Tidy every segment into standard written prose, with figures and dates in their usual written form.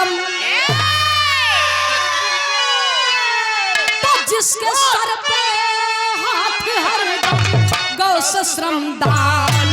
कलम, तो जिसके सर पे हाथ हरदम गौ से श्रमदान।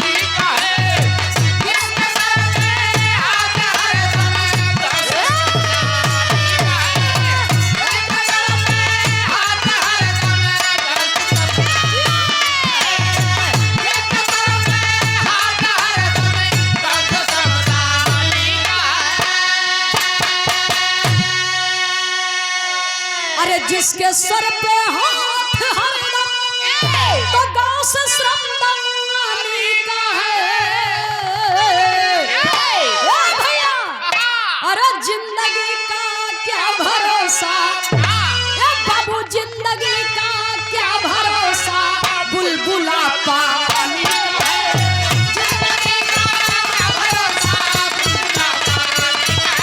जिसके सर पे हाथ हरदम तो गांव से श्रमदानी का है भैया। अरे जिंदगी का क्या भरोसा बाबू, जिंदगी का क्या भरोसा, बुलबुला पानी का है। जिंदगी का क्या भरोसा, बुलबुला पानी का है।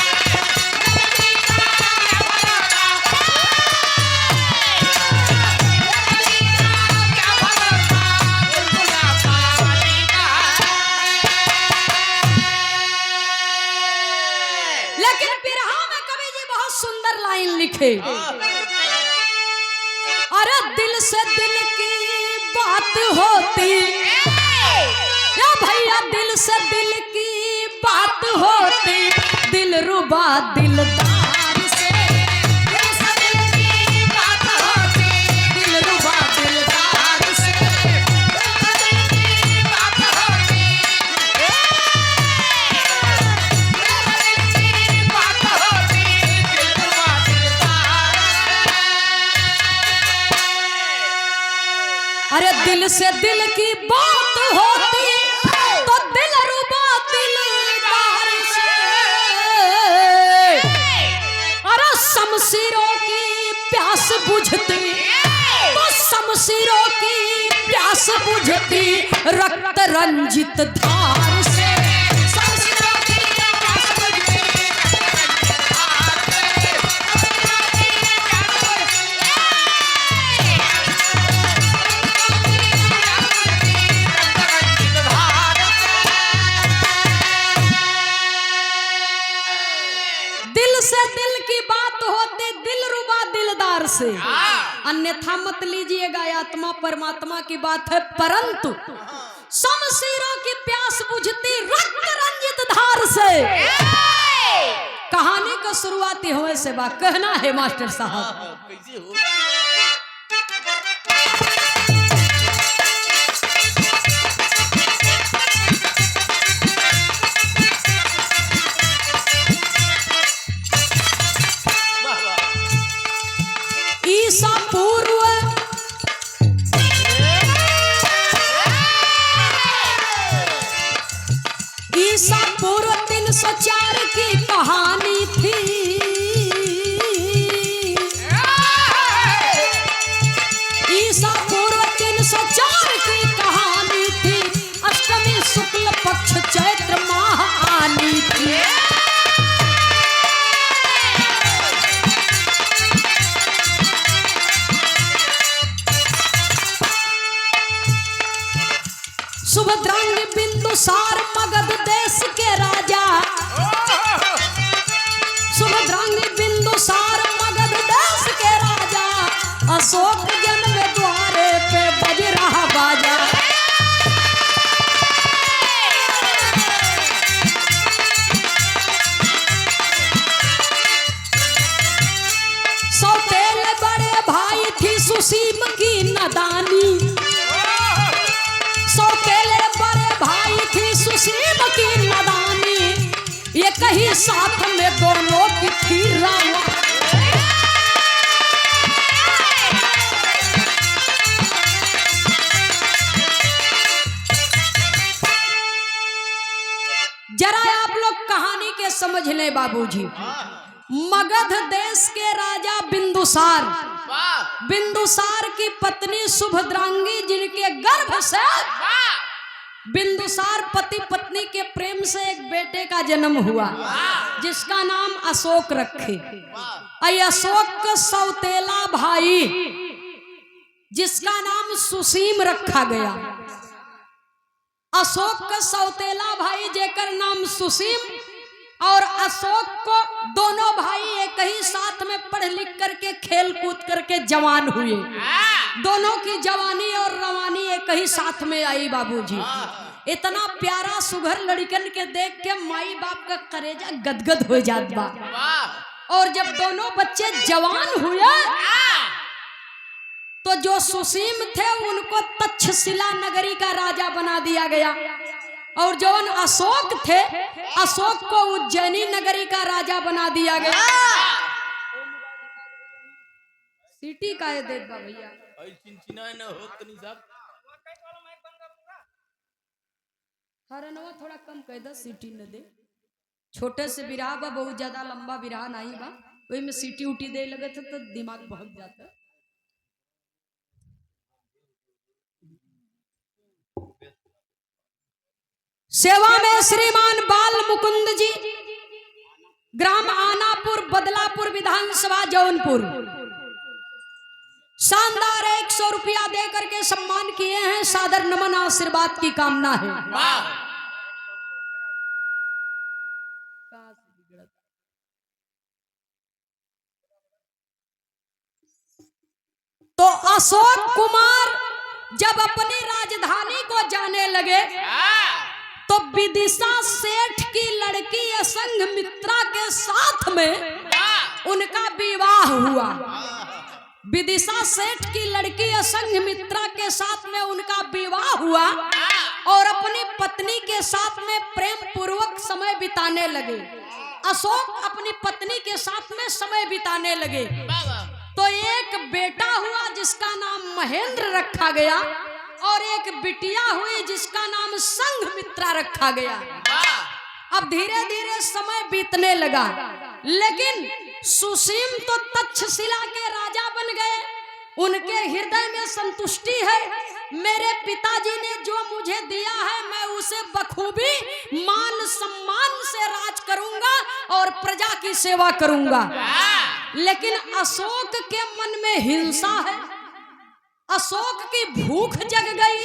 जिंदगी का क्या भरोसा, लिखे। अरे दिल से दिल की बात होती या भैया, दिल से दिल की बात होती, दिल रुबा दिलदार से। दिल से दिल की बात होती, दिल रुबा दिलदार से। दिल से दिल की बात होती, अरे दिल से दिल की बात होती तो दिल रुबा दिलदार से। अरे शमशीरों की प्यास बुझती तो शमशीरों की प्यास बुझती, रक्त रंजित धार से। शमशीरों की प्यास बुझती, से दिल की बात होती, दिल रुबा दिलदार से। अन्यथा मत लीजिएगा, आत्मा परमात्मा की बात है। परंतु शमशीरों की प्यास बुझती रक्त रंजित धार से। कहानी का शुरुआती होने से बात कहना है मास्टर साहब। ईसा पूर्व ईसा पूर्व 304 की कहानी थी। ईसा पूर्व 304 की कहानी थी। अष्टमी शुक्ल पक्ष चैत्र माह आनी थी। सुभद्रांगी बिंदुसार मगध देश के राजा, सुभद्रांगी बिंदुसार मगध देश के राजा, अशोक जन्म द्वारे पे बज रहा बाजा। सौतेले बड़े भाई थी सुसीम की नदानी, सौतेले बड़े भाई थी सुसीम की नदानी, ये कहीं साथ में दोनों की थी रानी। जरा आप लोग कहानी के समझ लें बाबूजी। मगध देश के राजा बिंदुसार, बिंदुसार की पत्नी सुभद्रांगी, जिनके गर्भ से बिंदुसार पति पत्नी के प्रेम से एक बेटे का जन्म हुआ, जिसका नाम अशोक रखे। अशोक का सौतेला भाई, जिसका नाम सुसीम रखा गया। अशोक का सौतेला भाई जेकर नाम सुसीम, और अशोक को दोनों खेल कूद करके जवान हुए। दोनों की जवानी और रवानी एक ही साथ में आई बाबूजी। इतना प्यारा सुघर लड़कन के देख के माई बाप का करेजा गदगद हो जात बा। और जब दोनों बच्चे जवान हुए तो जो सुसीम थे उनको तक्षशिला नगरी का राजा बना दिया गया, और जो अशोक थे अशोक को उज्जैनी नगरी का राजा बना दिया गया। सिटी का है देख बा भैया, हरनवा थोड़ा कम कह दे, सिटी न दे। छोटे से बिरहा बा, बहुत ज्यादा लंबा बिरहा नहीं बा, वही में सिटी उटी दे लगे थे तो दिमाग बहुत जाता। सेवा में श्रीमान बाल मुकुंद जी, ग्राम आनापुर, बदलापुर विधानसभा जौनपुर, शानदार 100 रुपया दे करके सम्मान किए हैं। सादर नमन आशीर्वाद की कामना है। तो अशोक कुमार जब अपनी राजधानी को जाने लगे तो विदिशा सेठ की लड़की संघमित्रा के साथ में उनका विवाह हुआ। विदिशा सेठ की लड़की संघमित्रा के साथ में उनका विवाह हुआ और अपनी पत्नी के साथ में प्रेम पूर्वक समय बिताने लगे। अशोक अपनी पत्नी के साथ में समय बिताने लगे तो एक बेटा हुआ जिसका नाम महेंद्र रखा गया और एक बिटिया हुई जिसका नाम संघमित्रा रखा गया। अब धीरे धीरे समय बीतने लगा, लेकिन सुसीम तो तक्षशिला के राजा बन गए। उनके हृदय में संतुष्टि है, मेरे पिताजी ने जो मुझे दिया है मैं उसे बखूबी मान सम्मान से राज करूंगा और प्रजा की सेवा करूंगा। लेकिन अशोक के मन में हिंसा है, अशोक की भूख जग गई।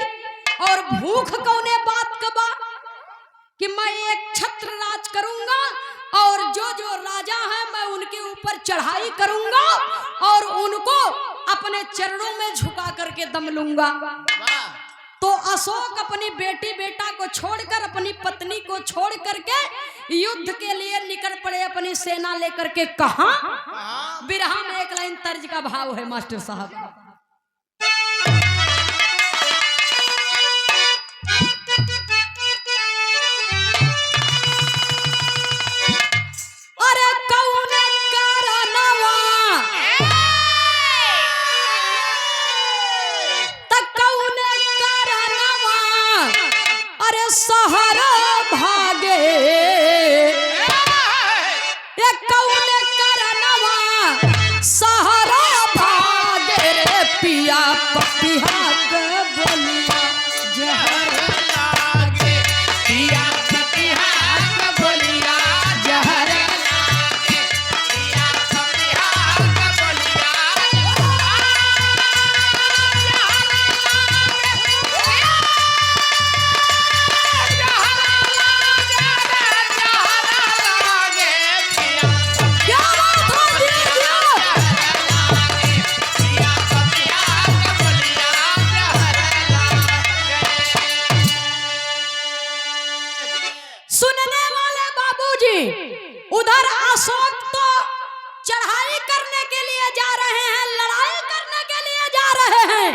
और भूख कौने बात का बा कि मैं एक छत्र राज करूंगा और जो जो राजा है मैं उनके ऊपर चढ़ाई करूंगा और उनको अपने चरणों में झुका करके दम लूंगा। तो अशोक अपनी बेटी बेटा को छोड़कर, अपनी पत्नी को छोड़ करके युद्ध के लिए निकल पड़े अपनी सेना लेकर के। कहां? बिरहा में एक लाइन तर्ज का भाव है मास्टर साहब। अरे कौन करनवा त कौन करनवा, अरे शहर भागे ये कौन करनवा शहर भागे रे पिया पपिया के बोलिया जहर लागे, पिया पपिया के बोलिया जहर लागे, पिया पपिया के बोलिया उधर अशोक तो चढ़ाई करने के लिए जा रहे हैं, लड़ाई करने के लिए जा रहे हैं।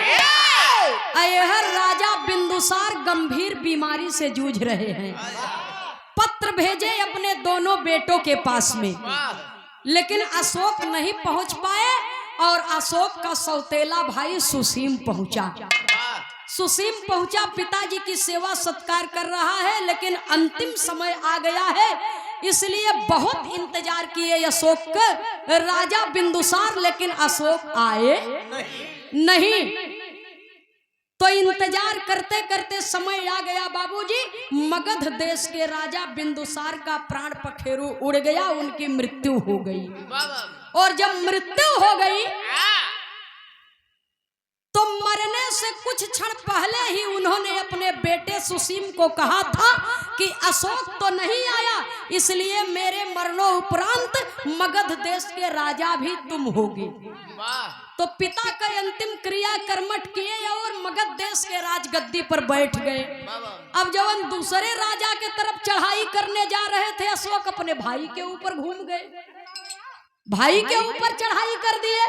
अयहर राजा बिंदुसार गंभीर बीमारी से जूझ रहे हैं। पत्र भेजे अपने दोनों बेटों के पास में, लेकिन अशोक नहीं पहुंच पाए और अशोक का सौतेला भाई सुसीम पहुंचा। सुसीम पहुंचा, पिताजी की सेवा सत्कार कर रहा है, लेकिन अंतिम समय आ गया है, इसलिए बहुत इंतजार किए अशोक का राजा बिंदुसार, लेकिन अशोक आए नहीं। तो इंतजार करते करते समय आ गया बाबूजी, मगध देश के राजा बिंदुसार का प्राण पखेरु उड़ गया, उनकी मृत्यु हो गई। और जब मृत्यु हो गई तो मरने से कुछ क्षण पहले ही उन्होंने अपने बेटे सुसीम को कहा था कि अशोक तो नहीं आया, इसलिए मेरे मरणों उपरांत मगध देश के राजा भी तुम होगे। तो पिता का अंतिम क्रिया कर्मठ किए और मगध देश के राजगद्दी पर बैठ गए। अब जब दूसरे राजा के तरफ चढ़ाई करने जा रहे थे, अशोक अपने भाई के ऊपर घूम गए, भाई के ऊपर चढ़ाई कर दिए।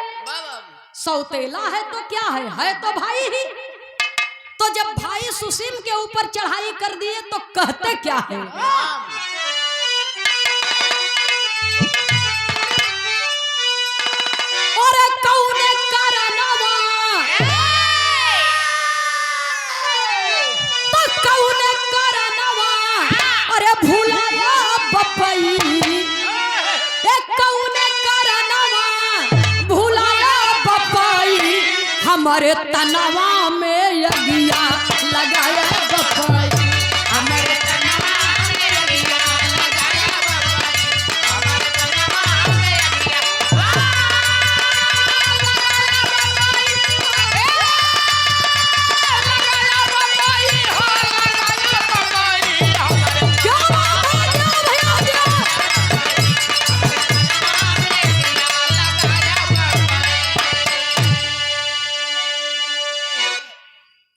सौतेला है तो क्या है तो भाई ही। तो जब भाई सुसीम के ऊपर चढ़ाई कर दिए तो कहते क्या है, और कौन करनवा तो कौन करनवा, अरे भूलाया बपई, कौन करनवा भूलाया बपई, हमारे तनवा में यगिया लगाया बपई, हमारे तनवा में यगिया लगाया बपई, हमारे तनवा में यगिया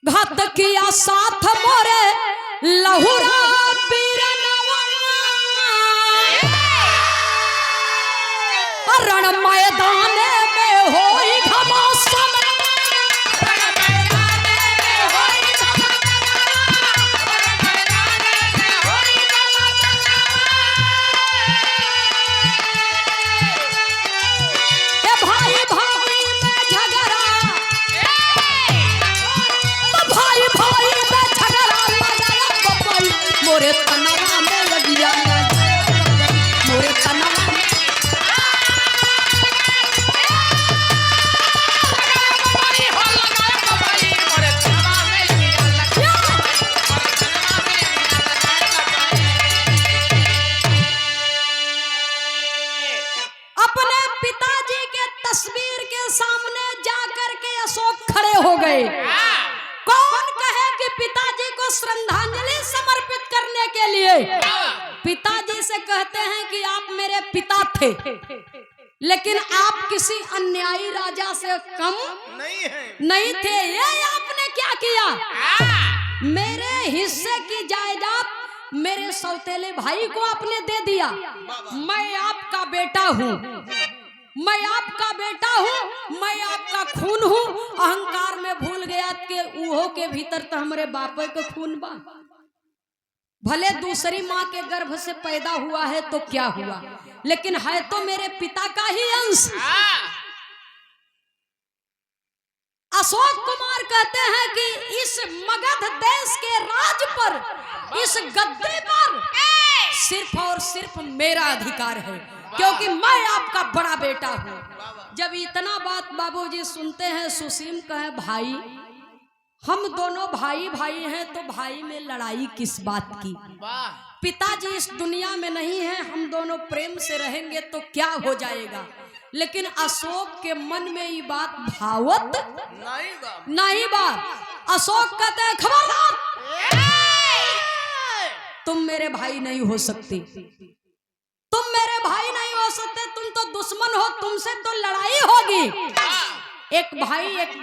घात किया साथ मोरे लहुरा पीरनवा, रण मैदान में होई घमासान, रण मैदान में होई घमासान, रण मैदान में होई घमासान। ए भाई भाई में झगड़ा, भाई भाई में झगड़ा लगाया बपई, मोरे तनवा में लगिया, मोरे तनवा में अपने पिताजी के तस्वीर के सामने जाकर के अशोक खड़े हो गए। कौन कहे कि पिताजी को श्रद्धांजलि समर्पित करने के लिए पिताजी से कहते हैं कि आप मेरे पिता थे, लेकिन आप किसी अन्यायी राजा से कम नहीं थे। ये आपने क्या किया, मेरे हिस्से की जायदाद मेरे सौतेले भाई को आपने दे दिया। मैं आपका बेटा हूँ, मैं आपका बेटा हूँ, मैं आपका खून हूँ। अहंकार में भूल गया कि ऊहो के भीतर तो हमारे बापे के खून बा। भले दूसरी माँ के गर्भ से पैदा हुआ है तो क्या हुआ, लेकिन है तो मेरे पिता का ही अंश। अशोक कुमार कहते हैं कि इस मगध देश के राज पर, इस गद्दे पर सिर्फ और सिर्फ मेरा अधिकार है, क्योंकि मैं आपका बड़ा बेटा हूँ। जब इतना बात बाबूजी सुनते हैं, सुसीम कहे भाई हम दोनों भाई भाई हैं, तो भाई में लड़ाई किस बात की। पिताजी इस दुनिया में नहीं है, हम दोनों प्रेम से रहेंगे तो क्या हो जाएगा। लेकिन अशोक के मन में ये बात भावत नहीं बा। अशोक कहते हैं खबरदार, तुम मेरे भाई नहीं हो सकते, तुम मेरे भाई नहीं हो सकते, तुम तो दुश्मन हो, तुमसे तो लड़ाई होगी। एक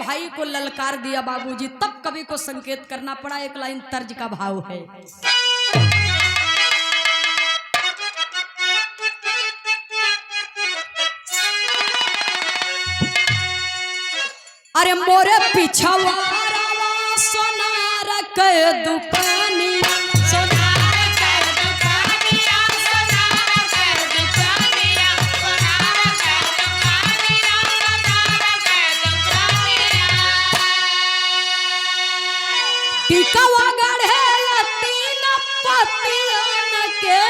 भाई को ललकार दिया बाबूजी, तब कवि को संकेत करना पड़ा। एक लाइन तर्ज का भाव है, अरे मोरे पिछवा सोनार के दुकानी, सोनार के दुकानिया, सोनार के दुकानिया, सोनार के दुकानिया, सोनार के दुकानिया। टिकवा गढ़े तीन पतियन के,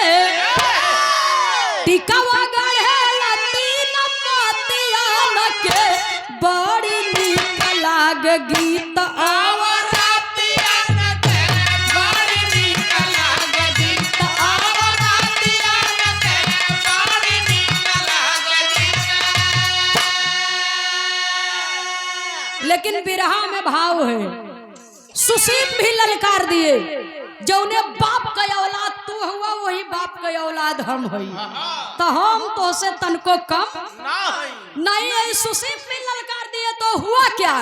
टिकवा गढ़े तीन पतियन के, बड़ी लाग गीत लेकिन बिरहा में भाव है। सुसीम भी ललकार दिए, जो उन्हें बाप का औलाद तू तू हुआ वही बाप के औलाद हम हई, तो हम तो से तनको कम नहीं है। सुशील भी ललकार दिए तो हुआ क्या?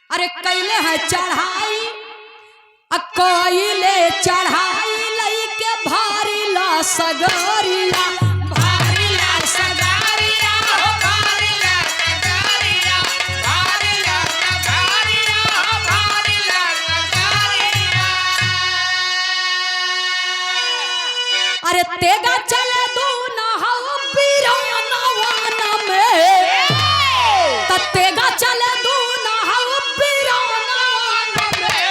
अरे कैले है चढ़ाई, कोयले चढ़ाई लई के भारी ला सगरिया, भारी ला सगरिया, भारी ला सगरिया, भारी ला सगरिया, भारी ला सगरिया। अरे तेगा चले दू ना हो बीरानवन में, तेगा चले दू ना हो बीरानवन में,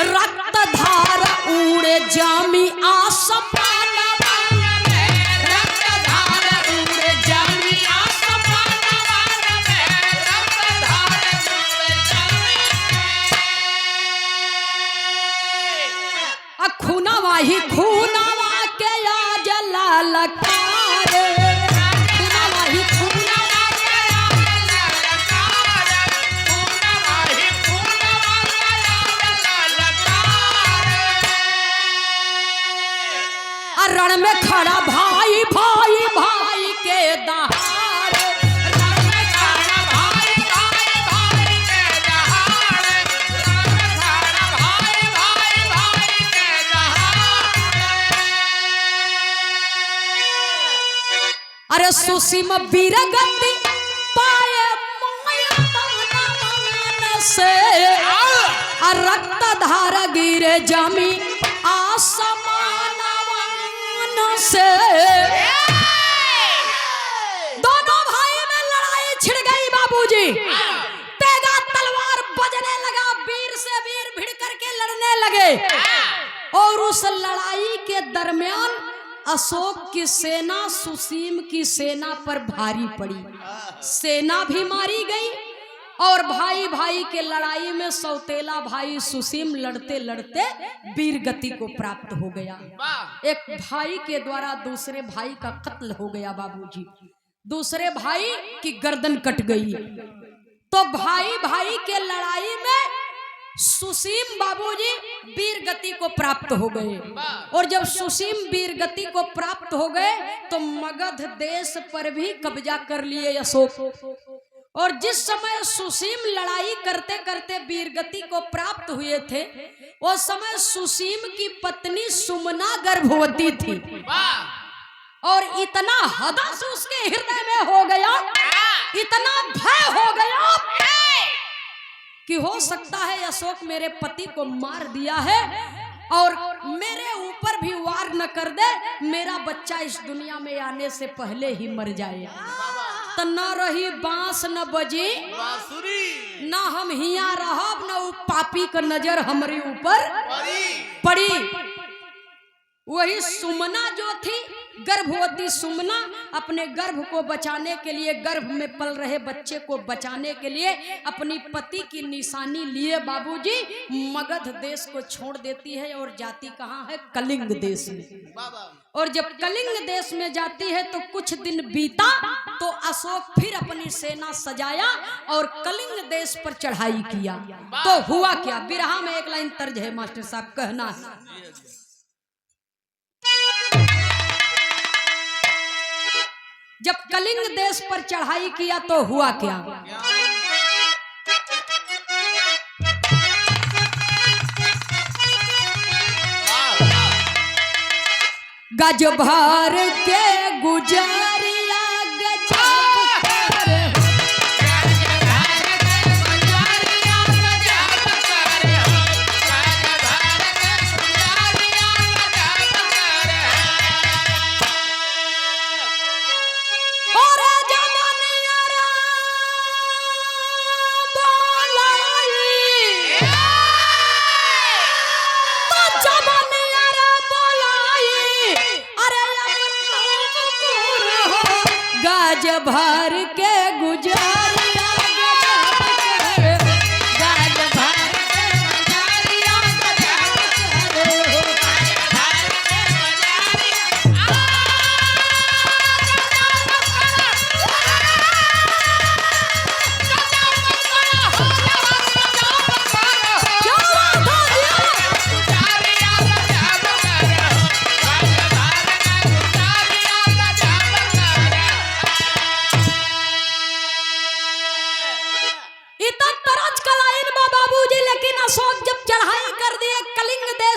रक्त धार उड़े जामी आसमान में, रक्त धार उड़े जामी आसमान में, रक्त धार उड़े जामी। खूनावा ही खूनावा के आज ललकार, खूनावा ही खूनावा के आज ललकार, खूनावा ही खूनावा के आज ललकार। रण में खड़ा भाई भाई भाई के दहाड़, रण में खड़ा भाई भाई भाई के दहाड़, रण में खड़ा भाई भाई भाई के दहाड़। अरे सुसीम बीरगति पाए मोयतन से, रक्त धार गिरे जमी आसमान से। दोनों भाई में लड़ाई छिड़ गई बाबूजी, तेगा तलवार बजने लगा, वीर से वीर भिड़ करके लड़ने लगे। और उस लड़ाई के दरमियान अशोक की सेना सुसीम की सेना पर भारी पड़ी, सेना भी मारी गई और भाई भाई के लड़ाई में सौतेला भाई सुसीम लड़ते लड़ते वीर गति को प्राप्त हो गया। एक भाई के द्वारा दूसरे भाई का कत्ल हो गया बाबूजी, दूसरे भाई की गर्दन कट गई। तो भाई भाई के लड़ाई में सुसीम बाबूजी वीर गति को प्राप्त हो गए। और जब सुसीम वीर गति को प्राप्त हो गए तो मगध देश पर भी कब्जा कर लिए अशोक। और जिस समय सुसीम लड़ाई करते करते वीरगति को प्राप्त हुए थे, उस समय सुसीम की पत्नी सुमना गर्भवती थी। और इतना हदस उसके हृदय में हो गया, इतना भय हो गया कि हो सकता है अशोक मेरे पति को मार दिया है और मेरे ऊपर भी वार न कर दे, मेरा बच्चा इस दुनिया में आने से पहले ही मर जाए। तो न रही बांस न बजी बांसुरी, न हम हिया रहब, न पापी का नजर हमारे ऊपर पड़ी। वही सुमना जो थी गर्भवती सुमना, अपने गर्भ को बचाने के लिए, गर्भ में पल रहे बच्चे को बचाने के लिए अपनी पति की निशानी लिए बाबूजी मगध देश को छोड़ देती है और जाती कहाँ है? कलिंग देश में। और जब कलिंग देश में जाती है तो कुछ दिन बीता तो अशोक फिर अपनी सेना सजाया और कलिंग देश पर चढ़ाई किया। तो हुआ क्या? बिरहा में एक लाइन तर्ज है मास्टर साहब, कहना है जब कलिंग देश पर चढ़ाई किया तो हुआ क्या? गज भर के गुजरिया गज भर के गुजरिया गज भर के गुजरिया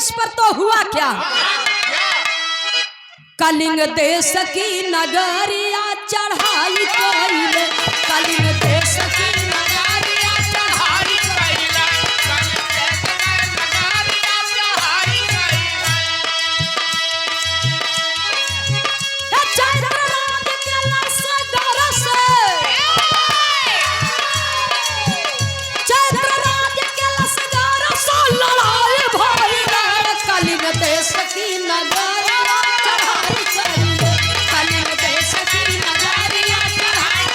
देश पर तो हुआ क्या, कलिंग देश की नगरिया चढ़ाई कइले, कलिंग देश की नगरिया चढ़ाई कइले, चैत्र राज के लसगर से, चैत्र राज के लसगर से लड़ाई भइले, कलिंग देश की नगरिया चढ़ाई कइले, कलिंग देश की नगरिया चढ़ाई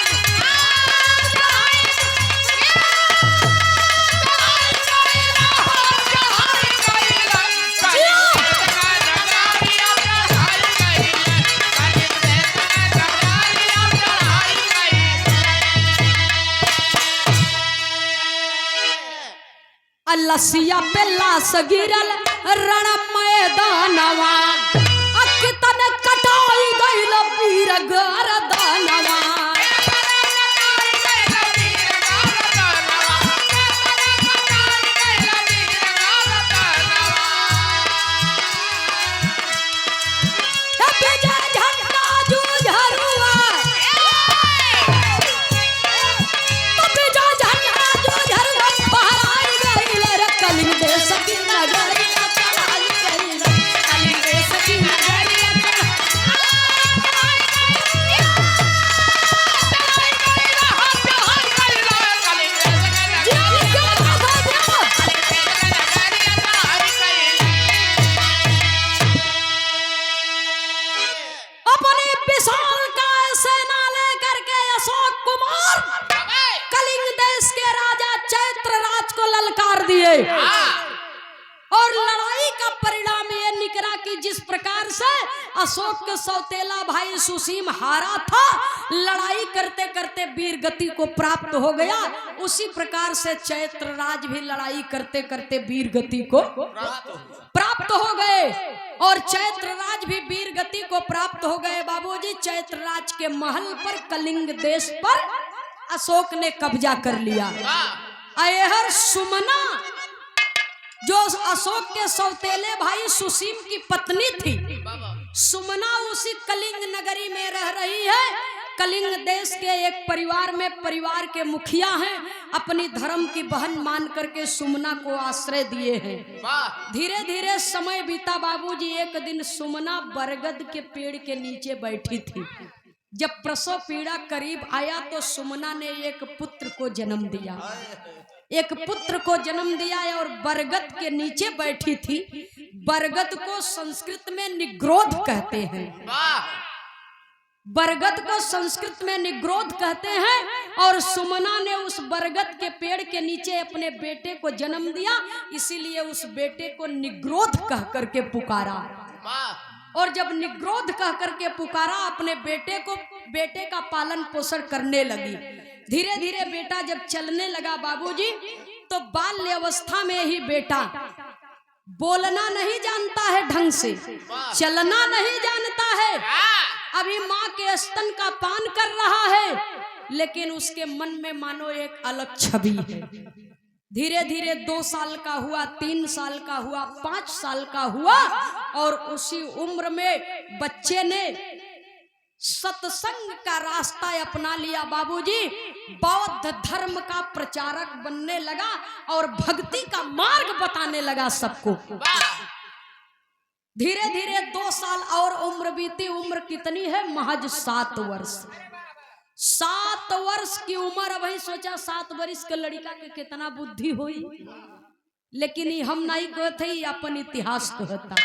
लसिया पे लाश गिरल रण मैदानवा, कितन कटाई गइल वीर गर्दनवा, विजय झंडा जूझरुआ, विजय झंडा जूझरुआ फहराई गइल रे, कलिंग देश की नगरिया चढ़ाई कइले, कलिंग देश की नगरिया अपनी विशाल काय सेना लेकर के अशोक कुमार कलिंग देश के राजा चैत्र राज को ललकार दिए, और लड़ाई का परिणाम ये निकला कि जिस प्रकार से अशोक के सौतेला भाई सुसीम हारा था, लड़ाई करते करते वीर गति को प्राप्त हो गया, उसी प्रकार से चैत्र राज भी लड़ाई करते करते वीर गति को प्राप्त हो गए, और चैत्र राज भी वीर गति को प्राप्त हो गए। बाबूजी, चैत्र राज के महल पर कलिंग देश पर अशोक ने कब्जा कर लिया। अयहर सुमना जो अशोक के सौतेले भाई सुसीम की पत्नी थी, सुमना उसी कलिंग नगरी में रह रही है। कलिंग देश के एक परिवार में परिवार के मुखिया हैं, अपनी धर्म की बहन मान करके सुमना को आश्रय दिए हैं। धीरे धीरे समय बीता बाबूजी। एक दिन सुमना बरगद के पेड़ के नीचे बैठी थी। जब प्रसव पीड़ा करीब आया तो सुमना ने एक पुत्र को जन्म दिया, एक पुत्र को जन्म दिया और बरगद के नीचे बैठी थी। बरगद को संस्कृत में निग्रोध कहते हैं, बरगद को संस्कृत में निग्रोध कहते हैं। और सुमना ने उस बरगद के पेड़ के नीचे अपने बेटे को जन्म दिया, इसीलिए उस बेटे को निग्रोध कह करके पुकारा। और जब निग्रोध कह करके पुकारा, अपने बेटे को, बेटे का पालन पोषण करने लगी। धीरे धीरे बेटा जब चलने लगा बाबूजी, तो बाल्य अवस्था में ही बेटा बोलना नहीं जानता है ढंग से, चलना नहीं जानता है, अभी माँ के स्तन का पान कर रहा है, लेकिन उसके मन में मानो एक अलग छवि है। धीरे धीरे 2 साल का हुआ, 3 साल का हुआ, 5 साल का हुआ, और उसी उम्र में बच्चे ने सत्संग का रास्ता अपना लिया बाबूजी। बौद्ध धर्म का प्रचारक बनने लगा और भक्ति का मार्ग बताने लगा सबको। धीरे धीरे 2 साल और उम्र बीती। उम्र कितनी है? महज 7 वर्ष। 7 वर्ष की उम्र। वही सोचा 7 वर्ष के लड़का के कितना बुद्धि हुई, लेकिन हम नहीं कहते, अपन इतिहास कहता।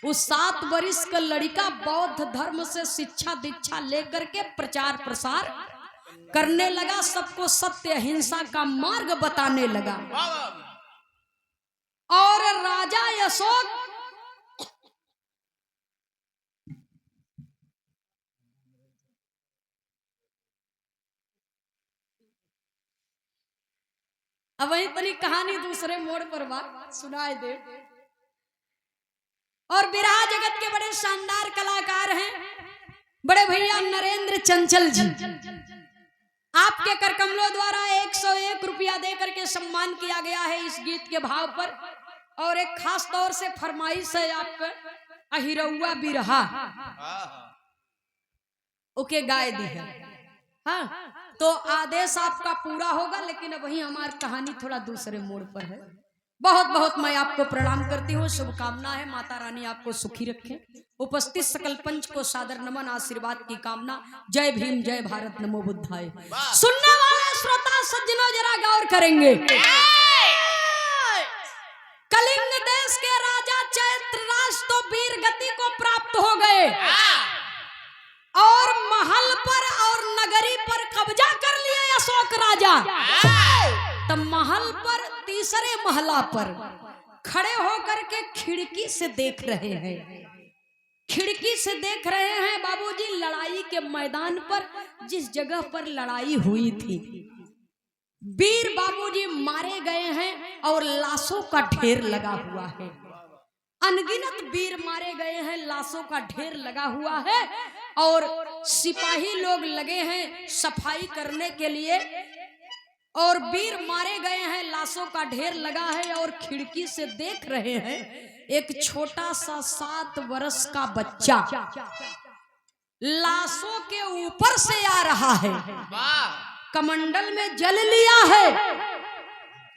उस 7 वर्ष का लड़का बौद्ध धर्म से शिक्षा दीक्षा लेकर के प्रचार प्रसार करने लगा, सबको सत्य अहिंसा का मार्ग बताने लगा। और राजा अशोक अब वही तनी कहानी दूसरे मोड़ पर बात सुनाए दे। और बिरहा जगत के बड़े शानदार कलाकार हैं बड़े भैया नरेंद्र चंचल जी। आपके करकमलों द्वारा 101 रुपया दे करके सम्मान किया गया है इस गीत के भाव पर। और एक खास तौर से फरमाइश है आप पे अहिरौआ बिरहा ओके गाय दी है। हाँ, तो आदेश आपका पूरा होगा, लेकिन अब वही हमारी कहानी थोड़ा दूसरे मोड़ पर है। बहुत बहुत मैं आपको प्रणाम करती हूँ, शुभकामना है, माता रानी आपको सुखी रखे। उपस्थित सकल पंच को सादर नमन, आशीर्वाद की कामना। जय भीम, जय भारत, नमो बुद्धाय। सुनने वाले श्रोता सज्जनों जरा गौर करेंगे। कलिंग देश के राजा चैत्रराष्ट्र तो वीर गति को प्राप्त हो गए और महल पर और नगरी पर कब्जा कर लिए अशोक राजा। तब महल पर तीसरे महला पर खड़े होकर के खिड़की से देख रहे हैं, खिड़की से देख रहे हैं बाबूजी लड़ाई के मैदान पर, जिस जगह पर लड़ाई हुई थी। वीर बाबूजी मारे गए हैं और लाशों का ढेर लगा हुआ है। अनगिनत वीर मारे गए हैं, लाशों का ढेर लगा हुआ है और सिपाही लोग लगे हैं सफाई करने के लिए। और वीर मारे गए हैं, लाशों का ढेर लगा है और खिड़की से देख रहे हैं एक छोटा सा 7 वर्ष का बच्चा लाशों के ऊपर से आ रहा है। कमंडल में जल लिया है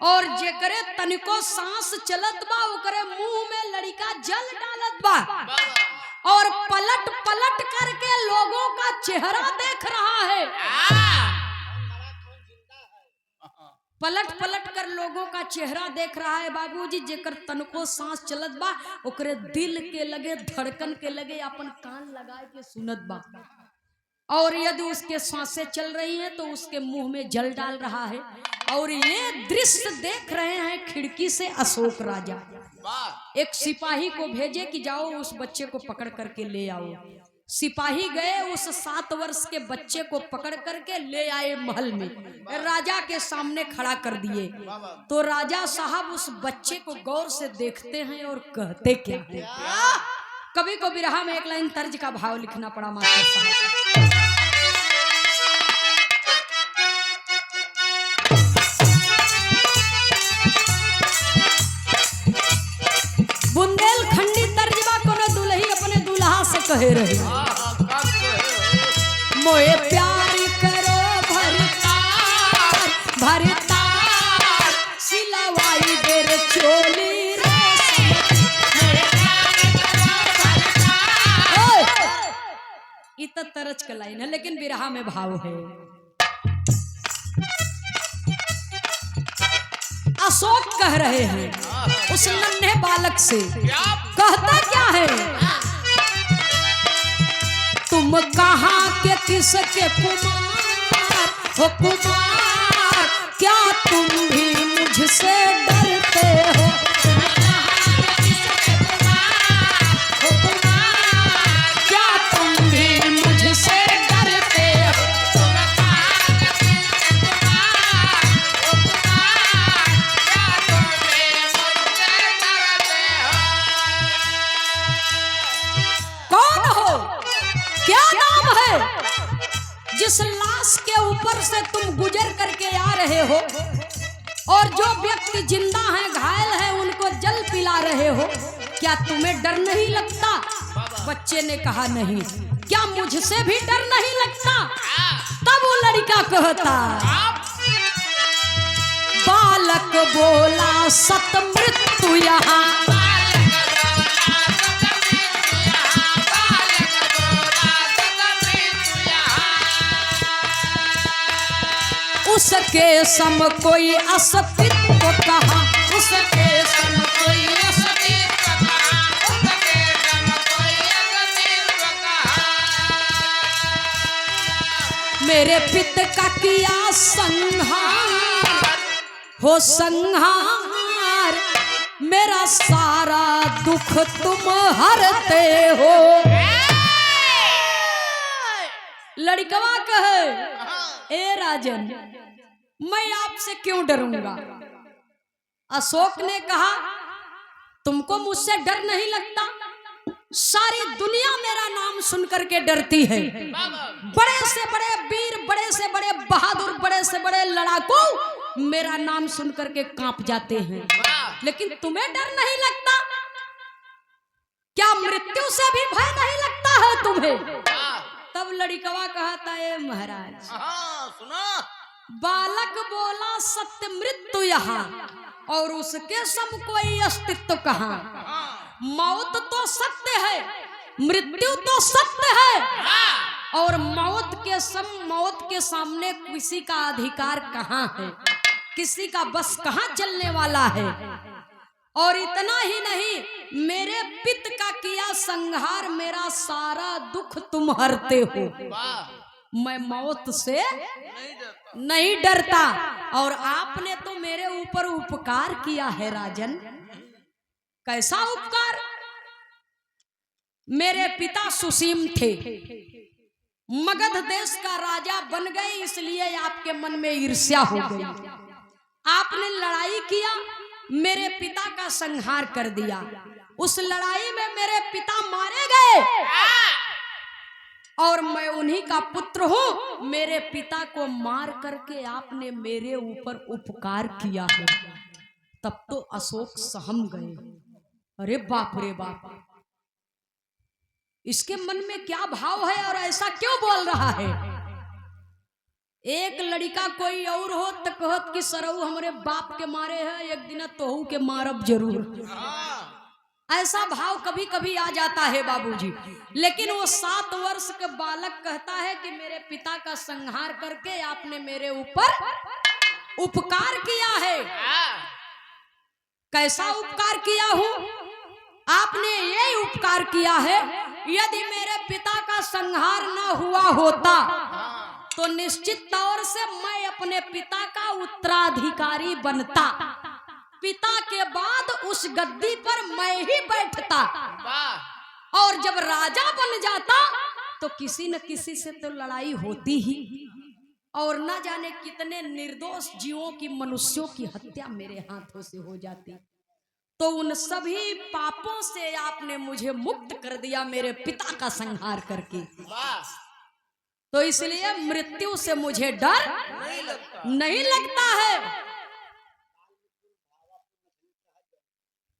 और जेकरे तनिको सांस चलत बा ओकरे मुंह में लड़का जल डालत बा और पलट पलट करके लोगों का चेहरा देख रहा है। पलट पलट कर लोगों का चेहरा देख रहा है बाबूजी। जेकर तनको सांस चलत बा ओकरे दिल के लगे, धड़कन के लगे अपन कान लगाए के सुनत बा। और यदि उसके सांसें चल रही हैं तो उसके मुंह में जल डाल रहा है। और ये दृश्य देख रहे हैं खिड़की से अशोक राजा। एक सिपाही को भेजे कि जाओ उस बच्चे को पकड़ करके ले आओ। सिपाही गए, उस 7 वर्ष के बच्चे को पकड़ करके ले आए महल में, राजा के सामने खड़ा कर दिए। तो राजा साहब उस बच्चे को गौर से देखते हैं और कहते क्या है। कभी को बिरहा में एक लाइन तर्ज का भाव लिखना पड़ा मास्टर साहब। बुंदेलखंडी तर्जबा कोनो दुल्ही अपने दुल्हा से कहे रहे, मोए प्यार करो भरतार भरतार सिलवाई देर चोली रे। इत तरज का लाइन है लेकिन बिरहा में भाव है। अशोक कह रहे हैं उस नन्हे बालक से, कहता क्या है, तुम कहाँ के किसके कुमार हो कुमार, क्या तुम भी मुझसे डरते हो। क्या तुम भी मुझसे डरते हो। कौन हो, क्या नाम है, जिस लाश के ऊपर से तुम गुजर करके आ रहे हो और जो व्यक्ति जिंदा है घायल है उनको जल पिला रहे हो, क्या तुम्हें डर नहीं लगता। बच्चे ने कहा नहीं। क्या मुझसे भी डर नहीं लगता। तब वो लड़का कहता, बालक बोला सत मृत्यु यहाँ, उसके सम कोई अस्तित्व कहा, उसके सम कोई अस्तित्व कहा, उसके सम कोई अस्तित्व कहा। मेरे पिता का किया संहार हो संहार, मेरा सारा दुख तुम हरते हो। लड़कवा कहे, ए राजन मैं आपसे क्यों डरूंगा। अशोक ने कहा, तुमको मुझसे डर नहीं लगता। सारी दुनिया मेरा नाम सुनकर के डरती है। बड़े से बड़े वीर, बड़े से बड़े बहादुर, बड़े से बड़े लड़ाकू मेरा नाम सुन करके कांप जाते हैं। लेकिन तुम्हें डर नहीं लगता क्या? मृत्यु से भी भय नहीं लगता है तुम्हें? तब लड़िकवा कहता है महाराज सुनो, बालक बोला सत्य मृत्यु यहाँ और उसके सम कोई अस्तित्व कहाँ। मौत तो सत्य है, मृत्यु तो सत्य है और मौत के सामने किसी का अधिकार कहाँ है, किसी का बस कहाँ चलने वाला है। और इतना ही नहीं, मेरे पिता का किया संहार, मेरा सारा दुख तुम हरते हो। मैं मौत से नहीं डरता और आपने तो मेरे ऊपर उपकार किया है राजन। कैसा उपकार? मेरे पिता सुसीम थे, मगध देश का राजा बन गए, इसलिए आपके मन में ईर्ष्या हो गई। आपने लड़ाई किया, मेरे पिता का संहार कर दिया। उस लड़ाई में मेरे पिता मारे गए और मैं उन्हीं का पुत्र हूं। मेरे पिता को मार करके आपने मेरे ऊपर उपकार किया है। तब तो अशोक सहम गए। अरे बाप रे बाप, इसके मन में क्या भाव है और ऐसा क्यों बोल रहा है? एक लड़का कोई और हो तो कहत कि सरऊ हमारे बाप के मारे है, एक दिन तोहू के मारब जरूर। ऐसा भाव कभी कभी आ जाता है बाबूजी। लेकिन वो 7 वर्ष के बालक कहता है कि मेरे पिता का संहार करके आपने मेरे ऊपर उपकार किया है। कैसा उपकार किया हूं? आपने ये उपकार किया है, यदि मेरे पिता का संहार न हुआ होता तो निश्चित तौर से मैं अपने पिता का उत्तराधिकारी बनता। पिता के बाद उस गद्दी पर मैं ही बैठता और जब राजा बन जाता तो किसी न किसी से तो लड़ाई होती ही और न जाने कितने निर्दोष जीवों की, मनुष्यों की हत्या मेरे हाथों से हो जाती। तो उन सभी पापों से आपने मुझे मुक्त कर दिया मेरे पिता का संहार करके। तो इसलिए मृत्यु से मुझे डर नहीं लगता है।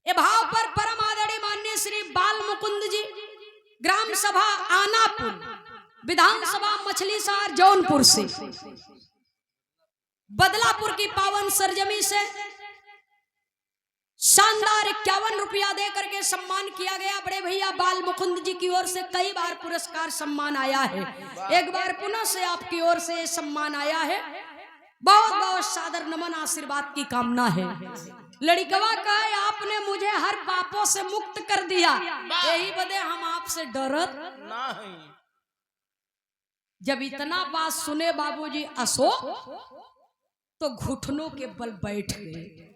ये भाव पर परम आदरणीय माननीय श्री बाल मुकुंद जी, ग्राम सभा आनापुर, विधानसभा मछलीशहर जौनपुर से, बदलापुर की पावन सरजमी से शानदार 51 रुपया दे करके सम्मान किया गया। बड़े भैया बाल मुकुंद जी की ओर से कई बार पुरस्कार सम्मान आया है, एक बार पुनः से आपकी ओर से सम्मान आया है। बहुत बहुत सादर नमन, आशीर्वाद की कामना है। लड़िकवा कहे आपने मुझे हर पापों से मुक्त कर दिया, यही बदे हम आपसे डरत नहीं। जब इतना बात सुने बाबूजी अशोक तो घुटनों के बल बैठ गए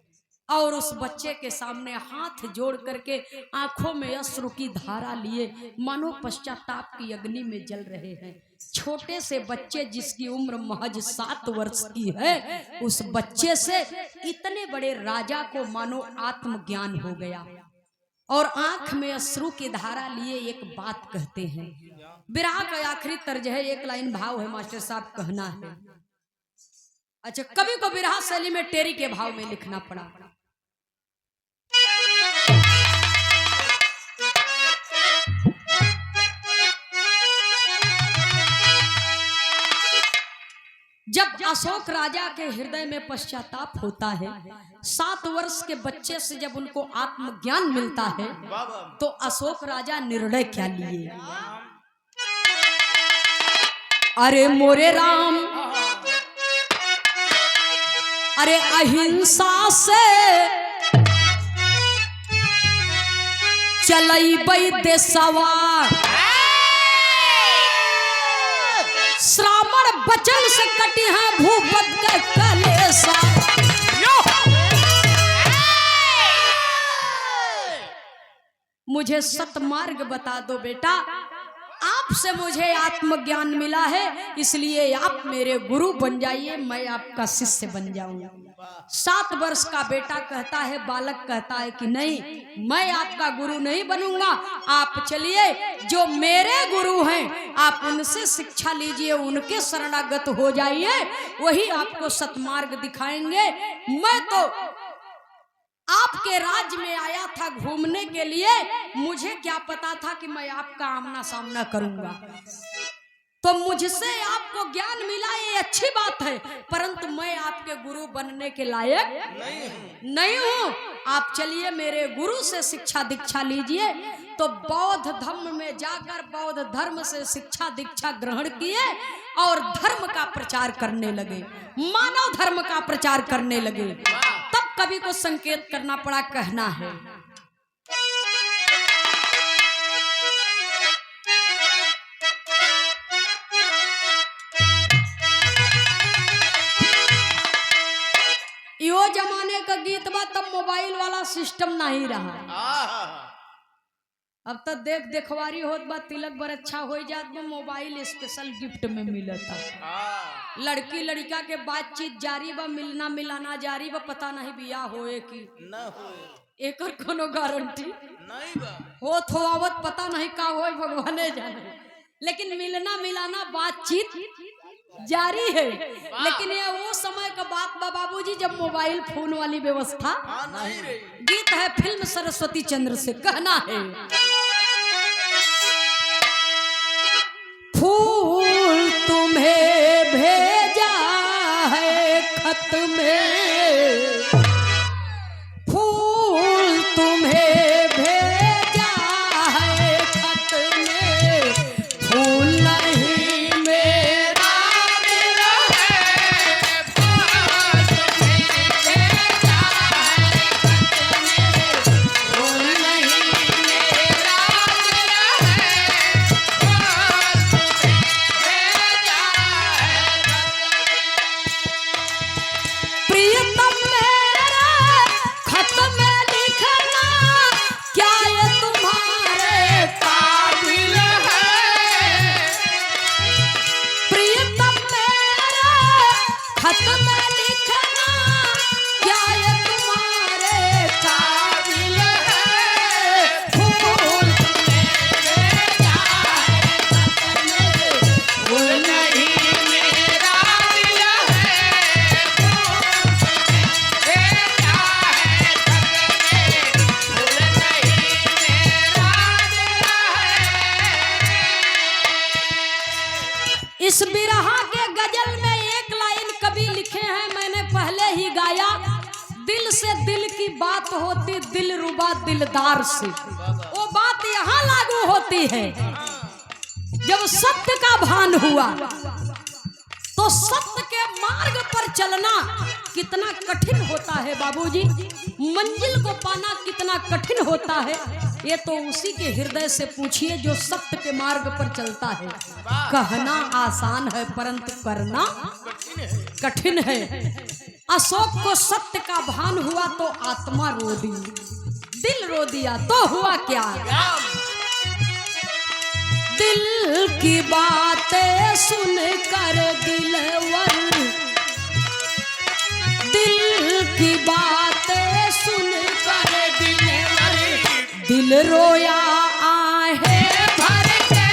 और उस बच्चे के सामने हाथ जोड़ करके आंखों में अश्रु की धारा लिए मानो पश्चाताप की अग्नि में जल रहे हैं। छोटे से बच्चे जिसकी उम्र महज 7 वर्ष की है, उस बच्चे से इतने बड़े राजा को मानो आत्मज्ञान हो गया और आंख में अश्रु की धारा लिए एक बात कहते हैं। विरह का आखिरी तर्ज है, एक लाइन भाव है मास्टर साहब, कहना है। अच्छा, कवि को विरह शैली में टेरी के भाव में लिखना पड़ा। जब अशोक राजा के हृदय में पश्चाताप होता है, 7 वर्ष के बच्चे से जब उनको आत्मज्ञान मिलता है, तो अशोक राजा निर्णय क्या लिए? अरे मोरे राम, अरे अहिंसा से चलई देशवा, श्रावण बचन से कटी है भूपत के कलेसा। मुझे सतमार्ग बता दो बेटा, आप आपसे मुझे आत्मज्ञान मिला है, इसलिए आप मेरे गुरु बन जाइए, मैं आपका शिष्य बन जाऊंगा। 7 वर्ष का बेटा कहता है, बालक कहता है कि नहीं, मैं आपका गुरु नहीं बनूंगा, आप चलिए, जो मेरे गुरु हैं आप उनसे शिक्षा लीजिए, उनके शरणागत हो जाइए, वही आपको सतमार्ग दिखाएंगे। मैं तो आपके राज्य में आया था घूमने के लिए, मुझे क्या पता था कि मैं आपका आमना सामना करूंगा। तो मुझसे आपको ज्ञान मिला, ये अच्छी बात है, परंतु मैं आपके गुरु बनने के लायक नहीं हूं। आप चलिए, मेरे गुरु से शिक्षा दीक्षा लीजिए। तो बौद्ध धर्म में जाकर बौद्ध धर्म से शिक्षा दीक्षा ग्रहण किए और धर्म का प्रचार करने लगे, मानव धर्म का प्रचार करने लगे। तब कवि को संकेत करना पड़ा, कहना है, यो जमाने का गीत बा, तब मोबाइल वाला सिस्टम नहीं रहा। अब तो देख देखवारी होत बा, तिलक बर अच्छा हो जात बा, मोबाइल स्पेशल गिफ्ट में मिलता। लड़की लड़का के बातचीत जारी बा, मिलना मिलाना जारी बा, पता नहीं बियाह होए कि न होए, एकर कोनो गारंटी नहीं बा। हो थोआवत पता नहीं का होए, भगवाने जाने, लेकिन मिलना मिलाना बातचीत जारी है। लेकिन ये वो समय का बात बा बाबूजी, जब मोबाइल फोन वाली व्यवस्था नहीं रही। गीत है फिल्म सरस्वती चंद्र से, कहना है, फूल तुम्हें भेजा है खत में, फूल तुम्हें भेजा है खत में, फूल नहीं मेरा दिल है, फूल तुम्हें भेजा है खत में, फूल नहीं मेरा दिल है, फूल तुम्हें भेजा है। प्रियतम मेरा खत में लिखना, क्या ये तुम्हारे काबिल है? प्रियतम मेरा खत में लिखना, क्या ये तुम्हारे काबिल है? फूल तुम्हें भेजा है खत में, फूल नहीं मेरा दिल है, फूल तुम्हें भेजा है खत में, फूल नहीं मेरा दिल है। इस बिरहा के गजल में एक लाइन कवि लिखे हैं, मैंने पहले ही गाया, दिल से दिल की बात होती दिल रुबा दिलदार से, वो बात यहाँ लागू होती है। जब सत्य का भान हुआ तो सत्य के मार्ग पर चलना कितना कठिन होता है बाबूजी, मंजिल को पाना कितना कठिन होता है, ये तो उसी के हृदय से पूछिए जो सत्य के मार्ग पर चलता है। कहना आसान है परंतु करना कठिन है। अशोक को सत्य का भान हुआ तो आत्मा रो दी, दिल रो दिया, तो हुआ क्या? दिल की बातें सुनकर दिलवर, दिल की बातें सुनकर दिलवर, दिल रोया आहे भर के,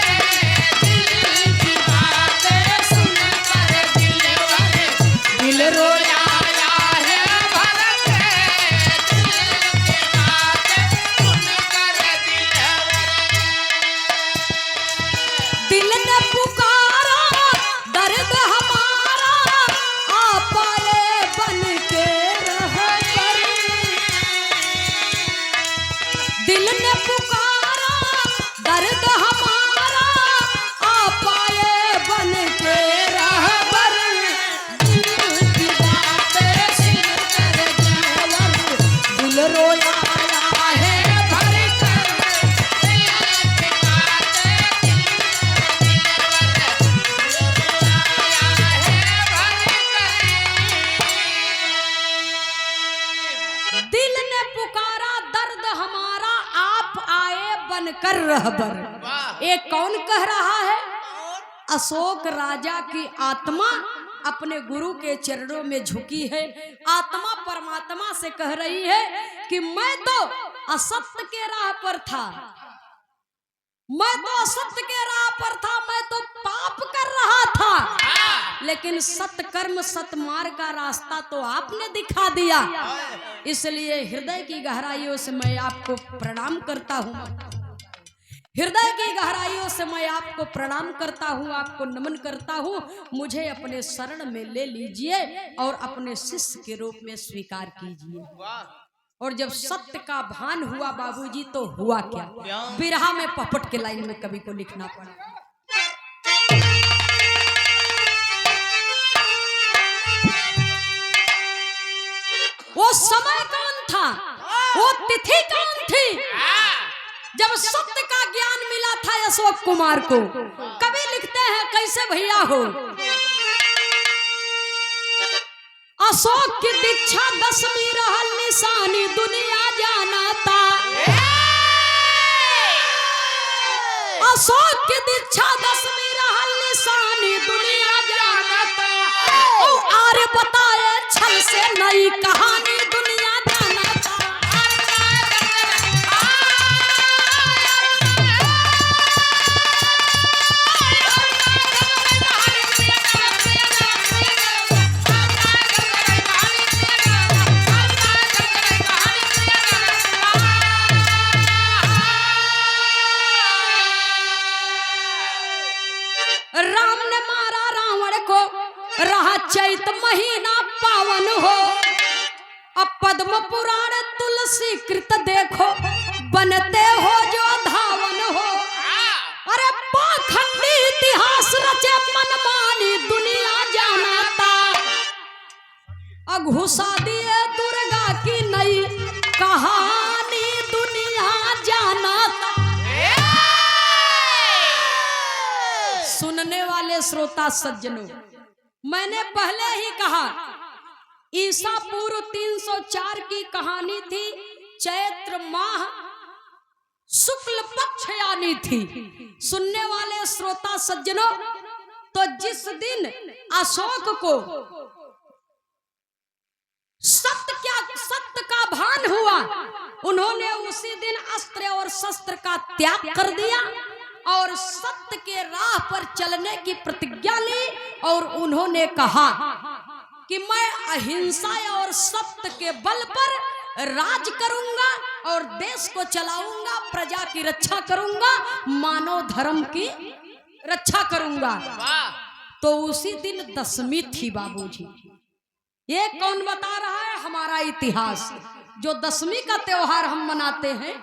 दिल की बातें सुनकर दिलवर, दिल रोया आहे भर के, दिल की बातें सुनकर दिलवर। दिल ने पुकारा दर्द हमारा, आ पाए बन के रहबर, दिल ने पुकारा दर्द हमारा, आ पाए बन के रहबर, दिल की बातें सुनकर दिलवर, दिल रोया है भर कर, दिल की बातें दिल ने पुकारा दर्द हमारा, आप आए बनकर रहबर। एक कौन कह रहा है? अशोक राजा की आत्मा अपने गुरु के चरणों में झुकी है। आत्मा परमात्मा से कह रही है कि मैं तो असत्य के राह पर था, मैं तो असत्य के राह पर था, मैं तो पाप कर रहा था, लेकिन सत्य कर्म सतमार्ग का रास्ता तो आपने दिखा दिया। इसलिए हृदय की गहराइयों से मैं आपको प्रणाम करता हूँ, हृदय की गहराइयों से मैं आपको प्रणाम करता हूँ, आपको नमन करता हूँ। मुझे अपने शरण में ले लीजिए और अपने शिष्य के रूप में स्वीकार कीजिए। और जब सत्य का भान हुआ बाबूजी तो हुआ क्या? बिरहा में पपट के लाइन में कवि को लिखना पड़ा। वो समय कौन था, वो तिथि कौन थी जब सत्य का ज्ञान मिला था अशोक कुमार को? कवि लिखते हैं कैसे भैया हो, अशोक की दीक्षा 10वीं रहल निशानी दुनिया जाना था। अशोक की दीक्षा 10वीं रहल निशानी दुनिया जाना था। आर्य बताए छल से नई कहानी दुनिया जाना था। राम ने मारा रावण को, रहा चैत महीना पावन हो। अब पद्म पुराण तुलसी कृत देखो, बनते हो जो धावन हो। अरे पाखंडी इतिहास रचे मनमानी दुनिया जाना था। अघुसा दिए दुर्गा की नई कहानी दुनिया जाना था। सुनने वाले श्रोता सज्जनों, मैंने पहले ही कहा ईसा पूर्व 304 की कहानी थी। चैत्र माह शुक्ल पक्ष यानी थी। सुनने वाले श्रोता सज्जनों, तो जिस दिन अशोक को सत्य का भान हुआ, उन्होंने उसी दिन अस्त्र और शस्त्र का त्याग कर दिया और सत्य के राह पर चलने की प्रतिज्ञा ली। और उन्होंने कहा कि मैं अहिंसा और सत्य के बल पर राज करूंगा और देश को चलाऊंगा, प्रजा की रक्षा करूंगा, मानव धर्म की रक्षा करूंगा। तो उसी दिन 10वीं थी बाबूजी। ये कौन बता रहा है? हमारा इतिहास। जो 10वीं का त्योहार हम मनाते हैं,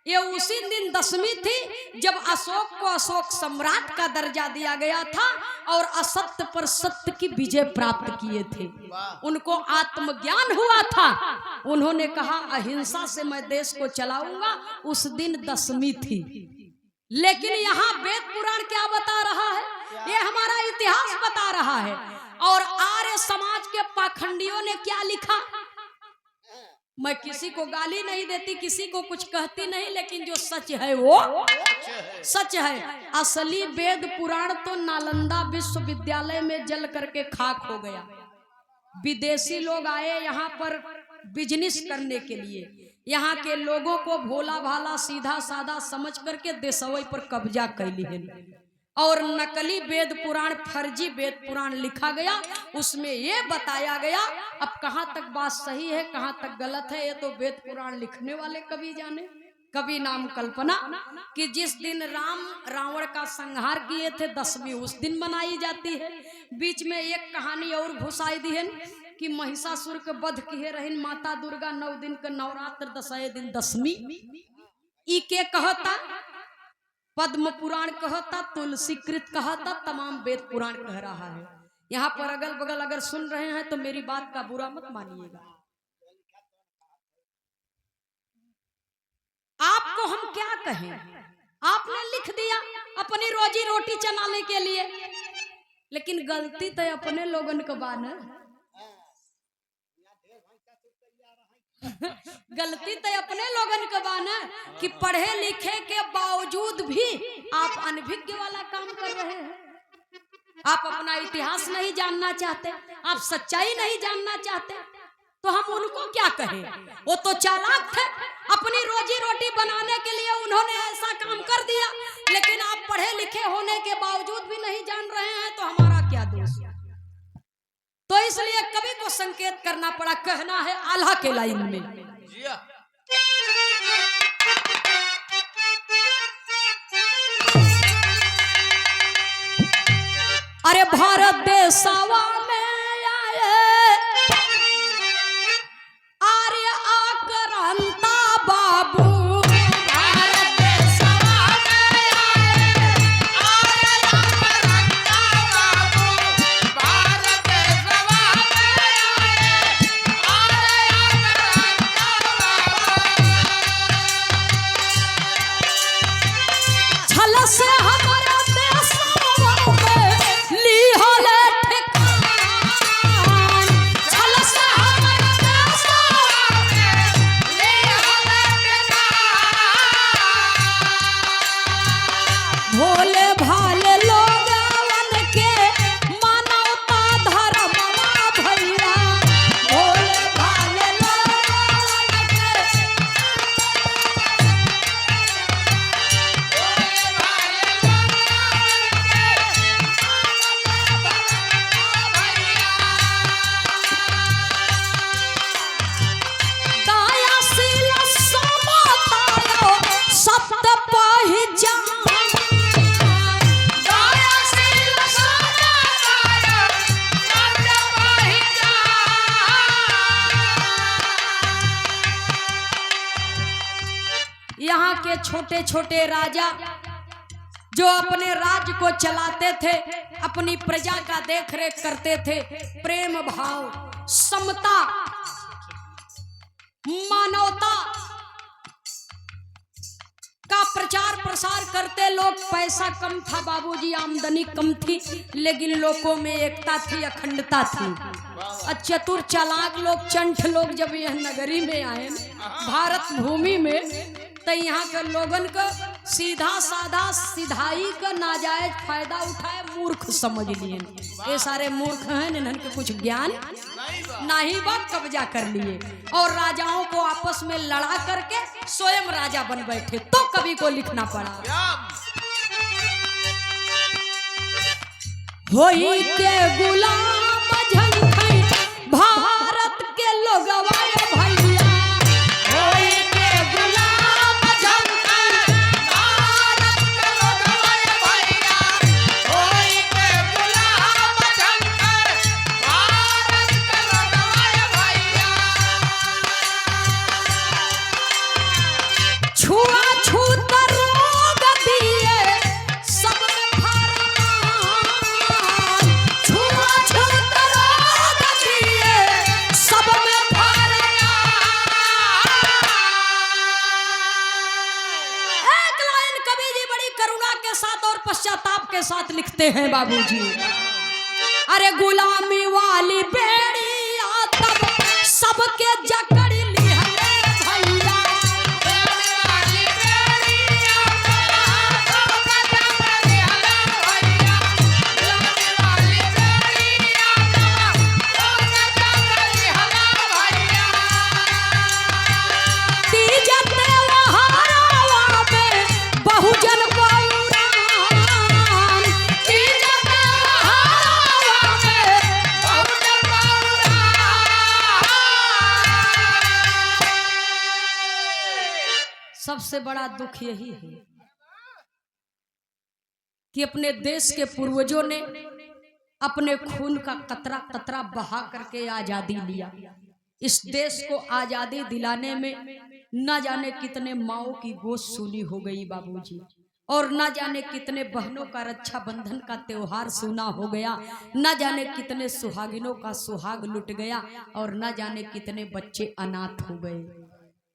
ये उसी दिन 10वीं थी जब अशोक को अशोक सम्राट का दर्जा दिया गया था और असत्य पर सत्य की विजय प्राप्त किए थे। उनको आत्मज्ञान हुआ था। उन्होंने कहा अहिंसा से मैं देश को चलाऊंगा। उस दिन 10वीं थी। लेकिन यहाँ वेद पुराण क्या बता रहा है? ये हमारा इतिहास बता रहा है। और आर्य समाज के पाखंडियों ने क्या लिखा? मैं किसी को गाली नहीं देती, किसी को कुछ कहती नहीं, लेकिन जो सच है वो सच है। असली वेद पुराण तो नालंदा विश्वविद्यालय में जल करके खाक हो गया। विदेशी लोग आए यहाँ पर बिजनेस करने के लिए, यहाँ के लोगों को भोला भाला सीधा साधा समझ करके देशवई पर कब्जा कर लिए और नकली वेद पुराण, फर्जी वेद पुराण लिखा गया। उसमें ये बताया गया, अब कहाँ तक बात सही है कहाँ तक गलत है ये तो वेद पुराण लिखने वाले कवि जाने। कवि नाम कल्पना कि जिस दिन राम रावण का संहार किए थे 10वीं उस दिन मनाई जाती है। बीच में एक कहानी और घुसाई दी है कि महिषासुर के वध किए रहिन माता दुर्गा 9 दिन के नवरात्र 10वें दिन 10वीं। ई के कहता पद्म पुराण कहता, तुलसी कृत कहता, तमाम वेद पुराण कह रहा है। यहाँ पर अगल बगल अगर सुन रहे हैं तो मेरी बात का बुरा मत मानिएगा। आपको हम क्या कहें? आपने लिख दिया अपनी रोजी रोटी चलाने के लिए, लेकिन गलती तो अपने लोगन को बाना। गलती तो अपने लोगन के बाना कि पढ़े लिखे के बावजूद भी आप अनभिज्ञ वाला काम कर रहे हैं। आप अपना इतिहास नहीं जानना चाहते, आप सच्चाई नहीं जानना चाहते, तो हम उनको क्या कहें? वो तो चालाक थे, अपनी रोजी रोटी बनाने के लिए उन्होंने ऐसा काम कर दिया, लेकिन आप पढ़े लिखे होने के बावजूद भी नहीं जान रहे हैं, तो हमारा क्या दोष? तो इसलिए कवि को संकेत करना पड़ा, कहना है आल्हा के लाइन में। अरे भारत देशवा में आए आर्य आक्रांता बाबू, भारत देशवा में आए आर्य आक्रांता बाबू, भारत देशवा में आए आर्य आक्रांता बाबू। छल से हमारा देशवा में लिहले ठिकान, छल से हमारा देशवा में लिहले ठिकान। भोले भाले लोगन के मानवता धर्मवा भैया, भोले भाले लोगन के दयाशील समतायो सत्य पहिचान, दयाशील समतायो सत्य पहिचान। यहाँ के छोटे छोटे राजा जो अपने राज्य को चलाते थे, अपनी प्रजा का देखरेख करते थे, प्रेम भाव, समता, मानवता का प्रचार प्रसार करते लोग। पैसा कम था बाबूजी, आमदनी कम थी, लेकिन लोगों में एकता थी, अखंडता थी। चतुर चालाक लोग, चंठ लोग जब यह नगरी में आए, भारत भूमि में, तो यहाँ के लोगन का सीधा साधा सिधाई का नाजायज फायदा उठाए, मूर्ख समझ लिए। ये सारे मूर्ख हैं, इन्हन के कुछ ज्ञान नहीं बा, कब्जा कर लिए और राजाओं को आपस में लड़ा करके स्वयं राजा बन बैठे। तो कवि को लिखना पड़ा, होई के गुलाम झंखई भारत के लोगवा भैया, होई के गुलाम झंखई भारत के लोगवा भैया, होई के गुलाम झंखई भारत के लोगवा भैया। छुआ छूत रोग दिए सब में फरमान, छुआ छूत रोग दिए सब में फरमान। एक लाइन कवि जी बड़ी करुणा के साथ और पश्चाताप के साथ लिखते हैं बाबूजी, अरे गुलामी वाली बेड़िया तब सबके जकड़ ली हरे भैया, गुलामी वाली बेड़िया तब सबके जकड़ ली हरे भैया, गुलामी वाली बेड़िया तब सबके जकड़ ली हरे भैया। तीज त्योहारवा में बहुजन बौरान, तीज त्योहारवा में बहुजन बौरान। सबसे बड़ा दुख यही है कि अपने देश के पूर्वजों ने अपने खून का कतरा कतरा बहा करके आजादी लिया। इस देश को आजादी दिलाने में न जाने कितने माओ की गोश सूनी हो गई बाबूजी, और न जाने कितने बहनों का रक्षाबंधन का त्योहार सूना हो गया, न जाने कितने सुहागिनों का सुहाग लुट गया, और न जाने कितने बच्चे अनाथ हो गए।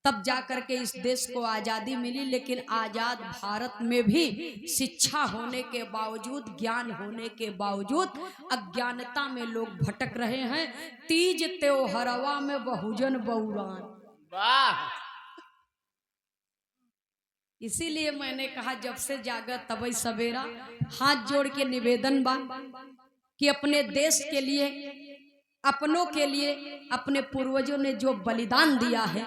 तब जाकर के इस देश को आज़ादी मिली। लेकिन आज़ाद भारत में भी शिक्षा होने के बावजूद, ज्ञान होने के बावजूद अज्ञानता में लोग भटक रहे हैं। तीज त्योहारवा में बहुजन बौरान, वाह। इसीलिए मैंने कहा जब से जागा तबई सवेरा, हाथ जोड़ के निवेदन बा कि अपने देश के लिए, अपनों के लिए, अपने पूर्वजों ने जो बलिदान दिया है,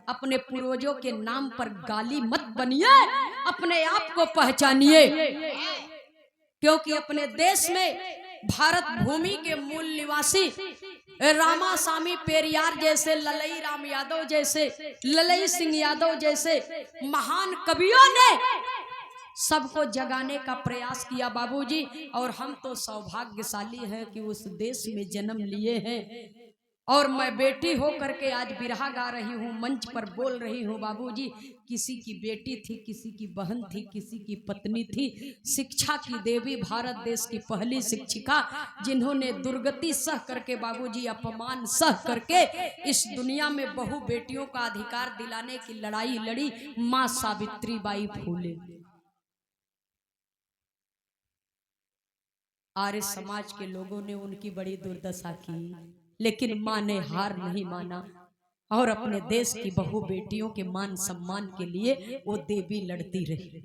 अपने पूर्वजों के नाम पर गाली मत बनिए, अपने आप को पहचानिए। क्योंकि अपने देश में भारत भूमि के मूल निवासी रामासामी पेरियार जैसे, ललई राम यादव जैसे, ललई सिंह यादव जैसे महान कवियों ने सबको जगाने का प्रयास किया बाबूजी। और हम तो सौभाग्यशाली हैं कि उस देश में जन्म लिए हैं। और मैं बेटी हो करके आज बिरहा गा रही हूँ, मंच पर बोल रही हूँ बाबूजी। किसी की बेटी थी, किसी की बहन थी, किसी की पत्नी थी, शिक्षा की देवी, भारत देश की पहली शिक्षिका, जिन्होंने दुर्गति सह करके बाबूजी, अपमान सह करके इस दुनिया में बहु बेटियों का अधिकार दिलाने की लड़ाई लड़ी, माँ सावित्रीबाई फूले। आर्य समाज के लोगों ने उनकी बड़ी दुर्दशा की, लेकिन माँ ने हार नहीं माना और अपने देश की बहु बेटियों के मान सम्मान के लिए वो देवी लड़ती रही,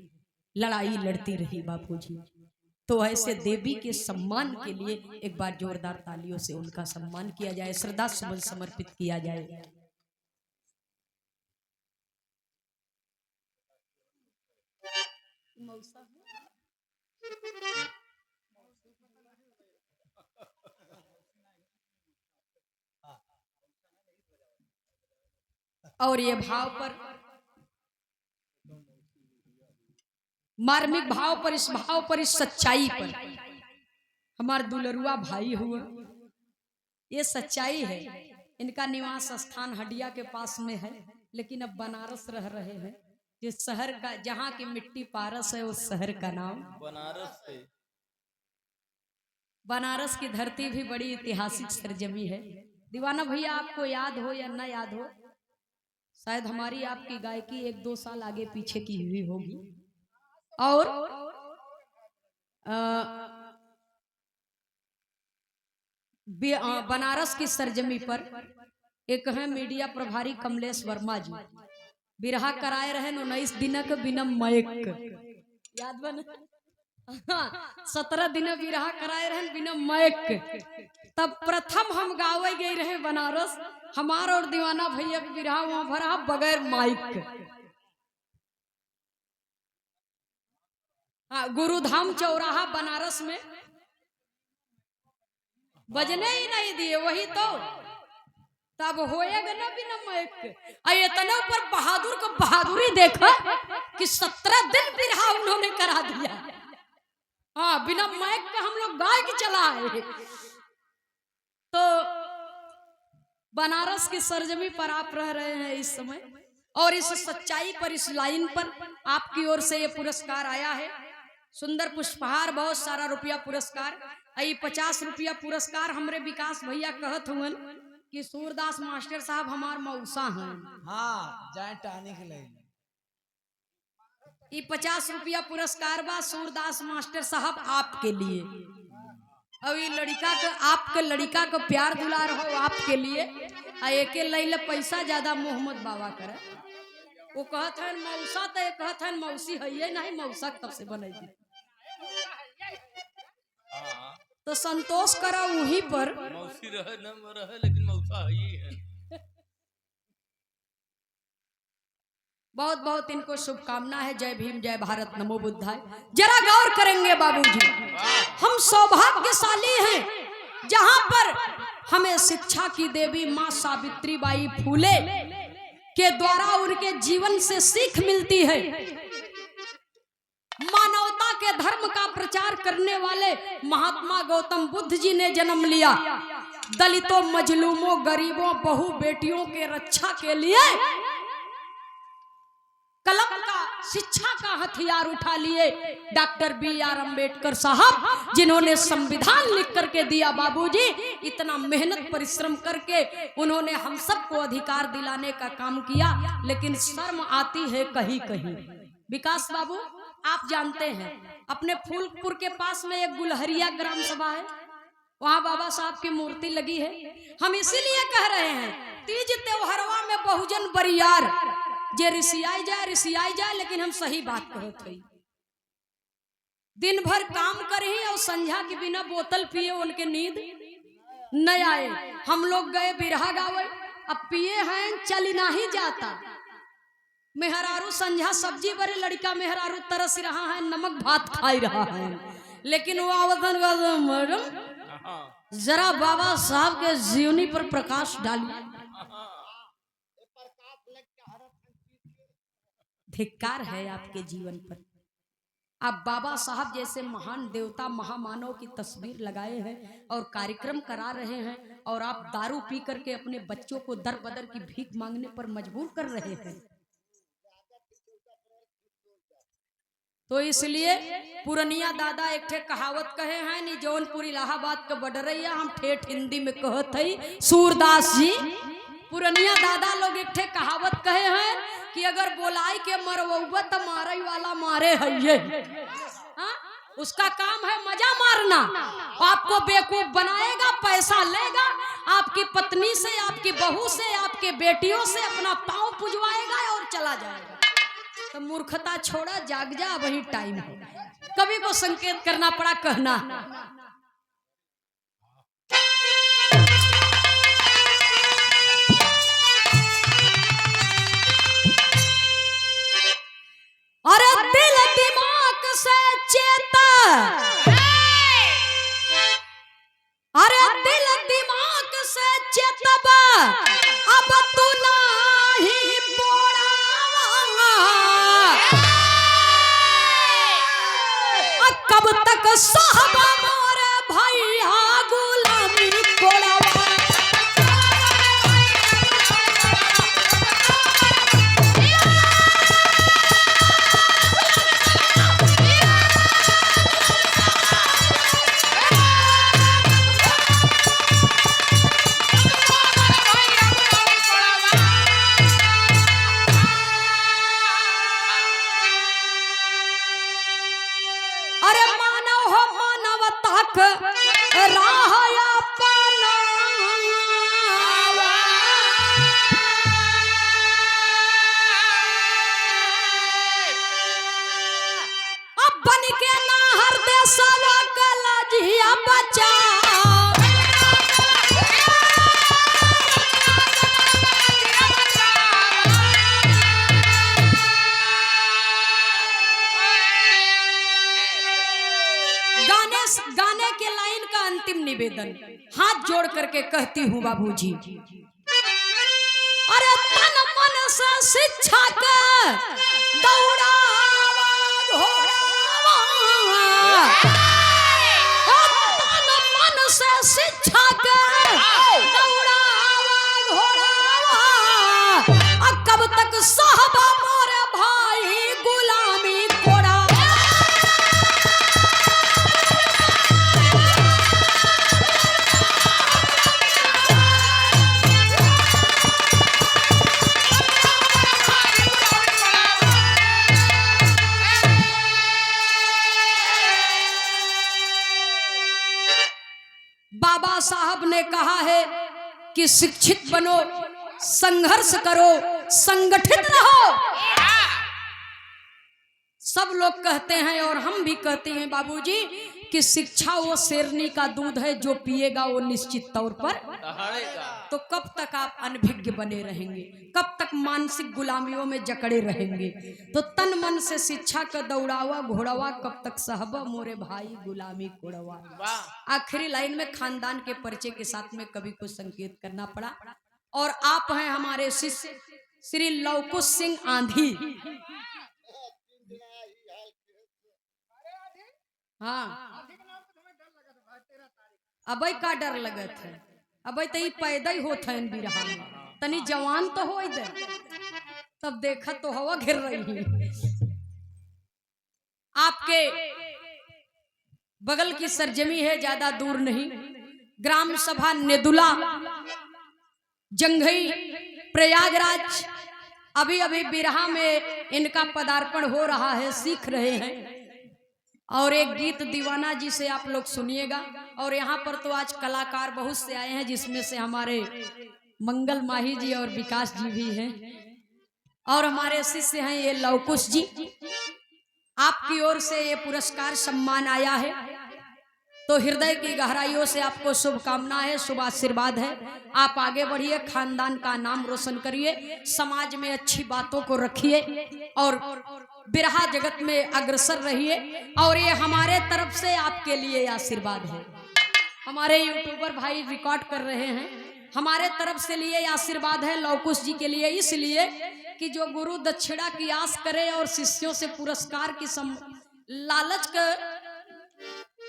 लड़ाई लड़ती रही बापूजी। तो ऐसे देवी के सम्मान के लिए एक बार जोरदार तालियों से उनका सम्मान किया जाए, श्रद्धा सुमन समर्पित किया जाए। और ये भाव पर, मार्मिक भाव पर, इस भाव पर, इस सच्चाई पर, हमारा दुलरुआ भाई हुआ, ये सच्चाई है। इनका निवास स्थान हडिया के पास में है, लेकिन अब बनारस रह रहे हैं। जिस शहर का, जहाँ की मिट्टी पारस है, उस शहर का नाम बनारस है। बनारस की धरती भी बड़ी ऐतिहासिक सरजमी है। दीवाना भैया, आपको याद हो या ना याद हो, शायद हमारी आपकी गायकी 1-2 साल आगे पीछे की हुई होगी। और बनारस की सरजमी पर एक है मीडिया प्रभारी कमलेश वर्मा जी, बिरहा कराए रहे 19 दिनक बिना मयक, याद बन 17 दिन बिरहा कराए रहे बिना मयक। तब प्रथम हम गावे गई रहे बनारस, हमारा और दीवाना भैया के बिरहा वहां भरा बगैर माइक। हाँ, गुरुधाम चौराहा बनारस में बजने ही नहीं दिए, वही तो तब होएगा ना बिना माइक। इतना ऊपर बहादुर को बहादुरी देखा कि 17 दिन बिरहा उन्होंने करा दिया। हाँ, बिना माइक का हम लोग गाय के चला आए। तो बनारस की सरजमी पर आप रह रहे हैं इस समय, और इस सच्चाई पर, इस लाइन पर आपकी ओर से ये पुरस्कार आया है। सुंदर पुष्पहार, बहुत सारा रुपया पुरस्कार। 50 रुपया पुरस्कार हमरे विकास भैया कहत हुए कि सूरदास मास्टर साहब हमार मौसा हैं। हाँ, जाए टाने के लिए 50 रुपया पुरस्कार बा सूरदास मास्टर साहब आपके लिए। अब ये लड़का का, आपके लड़का को प्यार दुलार हो आपके लिए। एक लैले पैसा ज्यादा मोहम्मद बाबा करे, वो कहत है मौसा, तो कहत है मौसी है नहीं, मौसा तब से बनेगी। तो संतोष करा वहीं पर, मौसी रहे न रहे, लेकिन मौसा ही है। बहुत बहुत इनको शुभकामना है। जय भीम, जय भारत, नमो बुद्धाय। जरा गौर करेंगे बाबूजी, हम सौभाग्यशाली हैं जहां पर हमें शिक्षा की देवी माँ सावित्रीबाई फूले के द्वारा उनके जीवन से सीख मिलती है। मानवता के धर्म का प्रचार करने वाले महात्मा गौतम बुद्ध जी ने जन्म लिया। दलितों, मजलूमों, गरीबों, बहु बेटियों के रक्षा के लिए कलम का, शिक्षा का हथियार उठा लिए डॉक्टर BR अम्बेडकर साहब, जिन्होंने संविधान लिख करके दिया बाबूजी। इतना मेहनत परिश्रम करके उन्होंने हम सबको अधिकार दिलाने का काम किया, लेकिन शर्म आती है कहीं कहीं। विकास बाबू, आप जानते हैं अपने फूलपुर के पास में एक गुलहरिया ग्राम सभा है, वहां बाबा साहब की मूर्ति लगी है। हम इसीलिए कह रहे हैं तीज त्योहारवा में बहुजन बरियार जे रिसियाई जाए, लेकिन हम सही बात कहत हई। दिन भर काम करही और संध्या के बिना बोतल पिए उनके नींद न आए। हम लोग गए बिरहा गावे, अब पिए हैं चली ना ही जाता। मेहरारू संध्या सब्जी बड़े, लड़का मेहरारू तरस रहा है, नमक भात खाई रहा है, लेकिन वो आवतन मैडम जरा बाबा साहब के जीवनी पर प्रकाश डालिए। धिक्कार है आपके जीवन पर। आप बाबा साहब जैसे महान देवता महामानव की तस्वीर लगाए हैं और कार्यक्रम करा रहे हैं, और आप दारू पी करके अपने बच्चों को दर बदर की भीख मांगने पर मजबूर कर रहे हैं। तो इसलिए पुरनिया दादा एक ठे कहावत कहे हैं नी, जौनपुर इलाहाबाद का बडरैया, हम ठेठ हिंदी में कहत हई सूरदास जी। पुरनिया दादा लोग एक ठे कहावत कहे हैं कि अगर बोलाई के मरवउबा तो मारे वाला मारे है। उसका काम है मजा मारना, आपको बेवकूफ बनाएगा, पैसा लेगा, आपकी पत्नी से, आपकी बहू से, आपके बेटियों से अपना पांव पुजवाएगा और चला जाएगा। तो मूर्खता छोड़ा, जाग जा, वही टाइम है। कभी को संकेत करना पड़ा, कहना अरे दिल दिमाग से चेता, अरे दिल दिमाग से चेतबा, अब तू नहीं बोलावा, कब तक साहबा मोरे भैया गुलामी कोड़वा। अरे मानव हो मानवता का राह अपनावा, अब बन के ना हर देशवा का लाजिया बचा। गाने के लाइन का अंतिम निवेदन हाथ जोड़ करके कहती हूँ बाबूजी, अरे तन मन से शिक्षा का दौड़ावा घोड़ावा, तन मन से शिक्षा का दौड़ावा घोड़ावा, कब तक साहबा मोरे भाई गुलामी कोड़ा। बाबा साहब ने कहा है कि शिक्षित बनो, संघर्ष करो, संगठित रहो। सब लोग कहते हैं और हम भी कहते हैं बाबूजी कि शिक्षा वो शेरनी का दूध है, जो पिएगा वो निश्चित तौर पर। तो कब तक आप अनभिज्ञ बने रहेंगे, कब तक मानसिक गुलामियों में जकड़े रहेंगे। तो तन मन से शिक्षा का दौड़ावा घोड़ावा, कब तक साहबा मोरे भाई गुलामी कोड़वा। आखिरी लाइन में खानदान के परिचय के साथ में कवि को संकेत करना पड़ा, और आप हैं हमारे शिष्य श्री लवकुश सिंह आंधी। हाँ, अबई का डर लगत है, अबई तो पैदा ही होता है बिरहा में, तनी जवान तो हो इधर, तब देखा तो हवा घिर रही है। आपके बगल की सरजमी है, ज्यादा दूर नहीं, ग्राम सभा नेदुला जंघई प्रयागराज। अभी अभी बिरहा में इनका पदार्पण हो रहा है, सीख रहे हैं। और एक गीत दीवाना जी से आप लोग सुनिएगा। और यहाँ पर तो आज कलाकार बहुत से आए हैं, जिसमें से हमारे मंगल माही जी और विकास जी भी हैं, और हमारे शिष्य हैं ये लवकुश जी। आपकी ओर से ये पुरस्कार सम्मान आया है, तो हृदय की गहराइयों से आपको शुभकामना है, शुभ आशीर्वाद है। आप आगे बढ़िए, खानदान का नाम रोशन करिए, समाज में अच्छी बातों को रखिए और बिरहा जगत में अग्रसर रहिए। और ये हमारे तरफ से आपके लिए आशीर्वाद है। हमारे यूट्यूबर भाई रिकॉर्ड कर रहे हैं, हमारे तरफ से लिए आशीर्वाद है लवकुश जी के लिए, इसलिए कि जो गुरु दक्षिणा की आस करे और शिष्यों से पुरस्कार की लालच के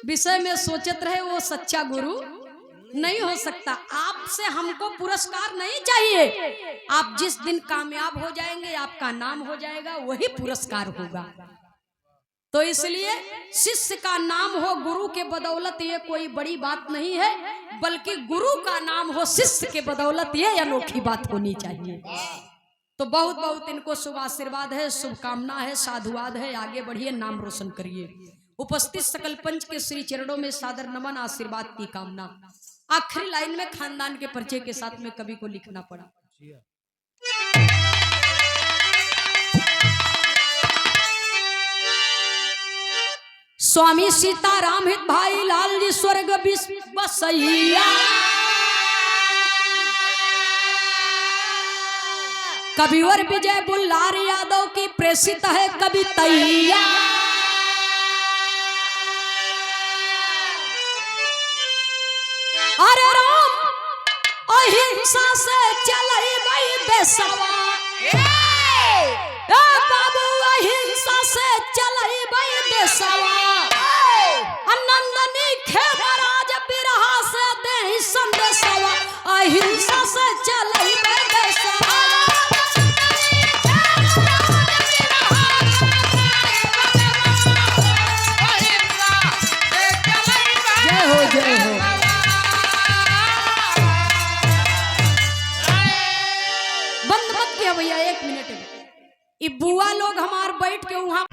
विषय में सोचत रहे, वो सच्चा गुरु नहीं हो सकता। आपसे हमको पुरस्कार नहीं चाहिए, आप जिस दिन कामयाब हो जाएंगे, आपका नाम हो जाएगा, वही पुरस्कार होगा। तो इसलिए शिष्य का नाम हो गुरु के बदौलत, ये कोई बड़ी बात नहीं है, बल्कि गुरु का नाम हो शिष्य के बदौलत, ये अनोखी बात होनी चाहिए। तो बहुत बहुत इनको शुभ आशीर्वाद है, शुभकामना है, साधुवाद है। आगे बढ़िए, नाम रोशन करिए। उपस्थित सकल पंच के श्री चरणों में सादर नमन, आशीर्वाद की कामना। आखिरी लाइन में खानदान के परिचय के साथ में कवि को लिखना पड़ा। स्वामी सीताराम हित भाई लाल जी स्वर्ग बसैया, कविवर विजय बुल्लार यादव की प्रेषित है कवितैया। अरे राम अहिंसा से चलई गई देशवा, बाबू अहिंसा से चलई गई देशवा, नंदनी खेमराज बिरहा से दे संदेशवा, अहिंसा से चलई गई देशवा। जय हो जय हो। बंद मत किया भैया, 1 मिनट। ये बुआ लोग हमार बैठ के वहां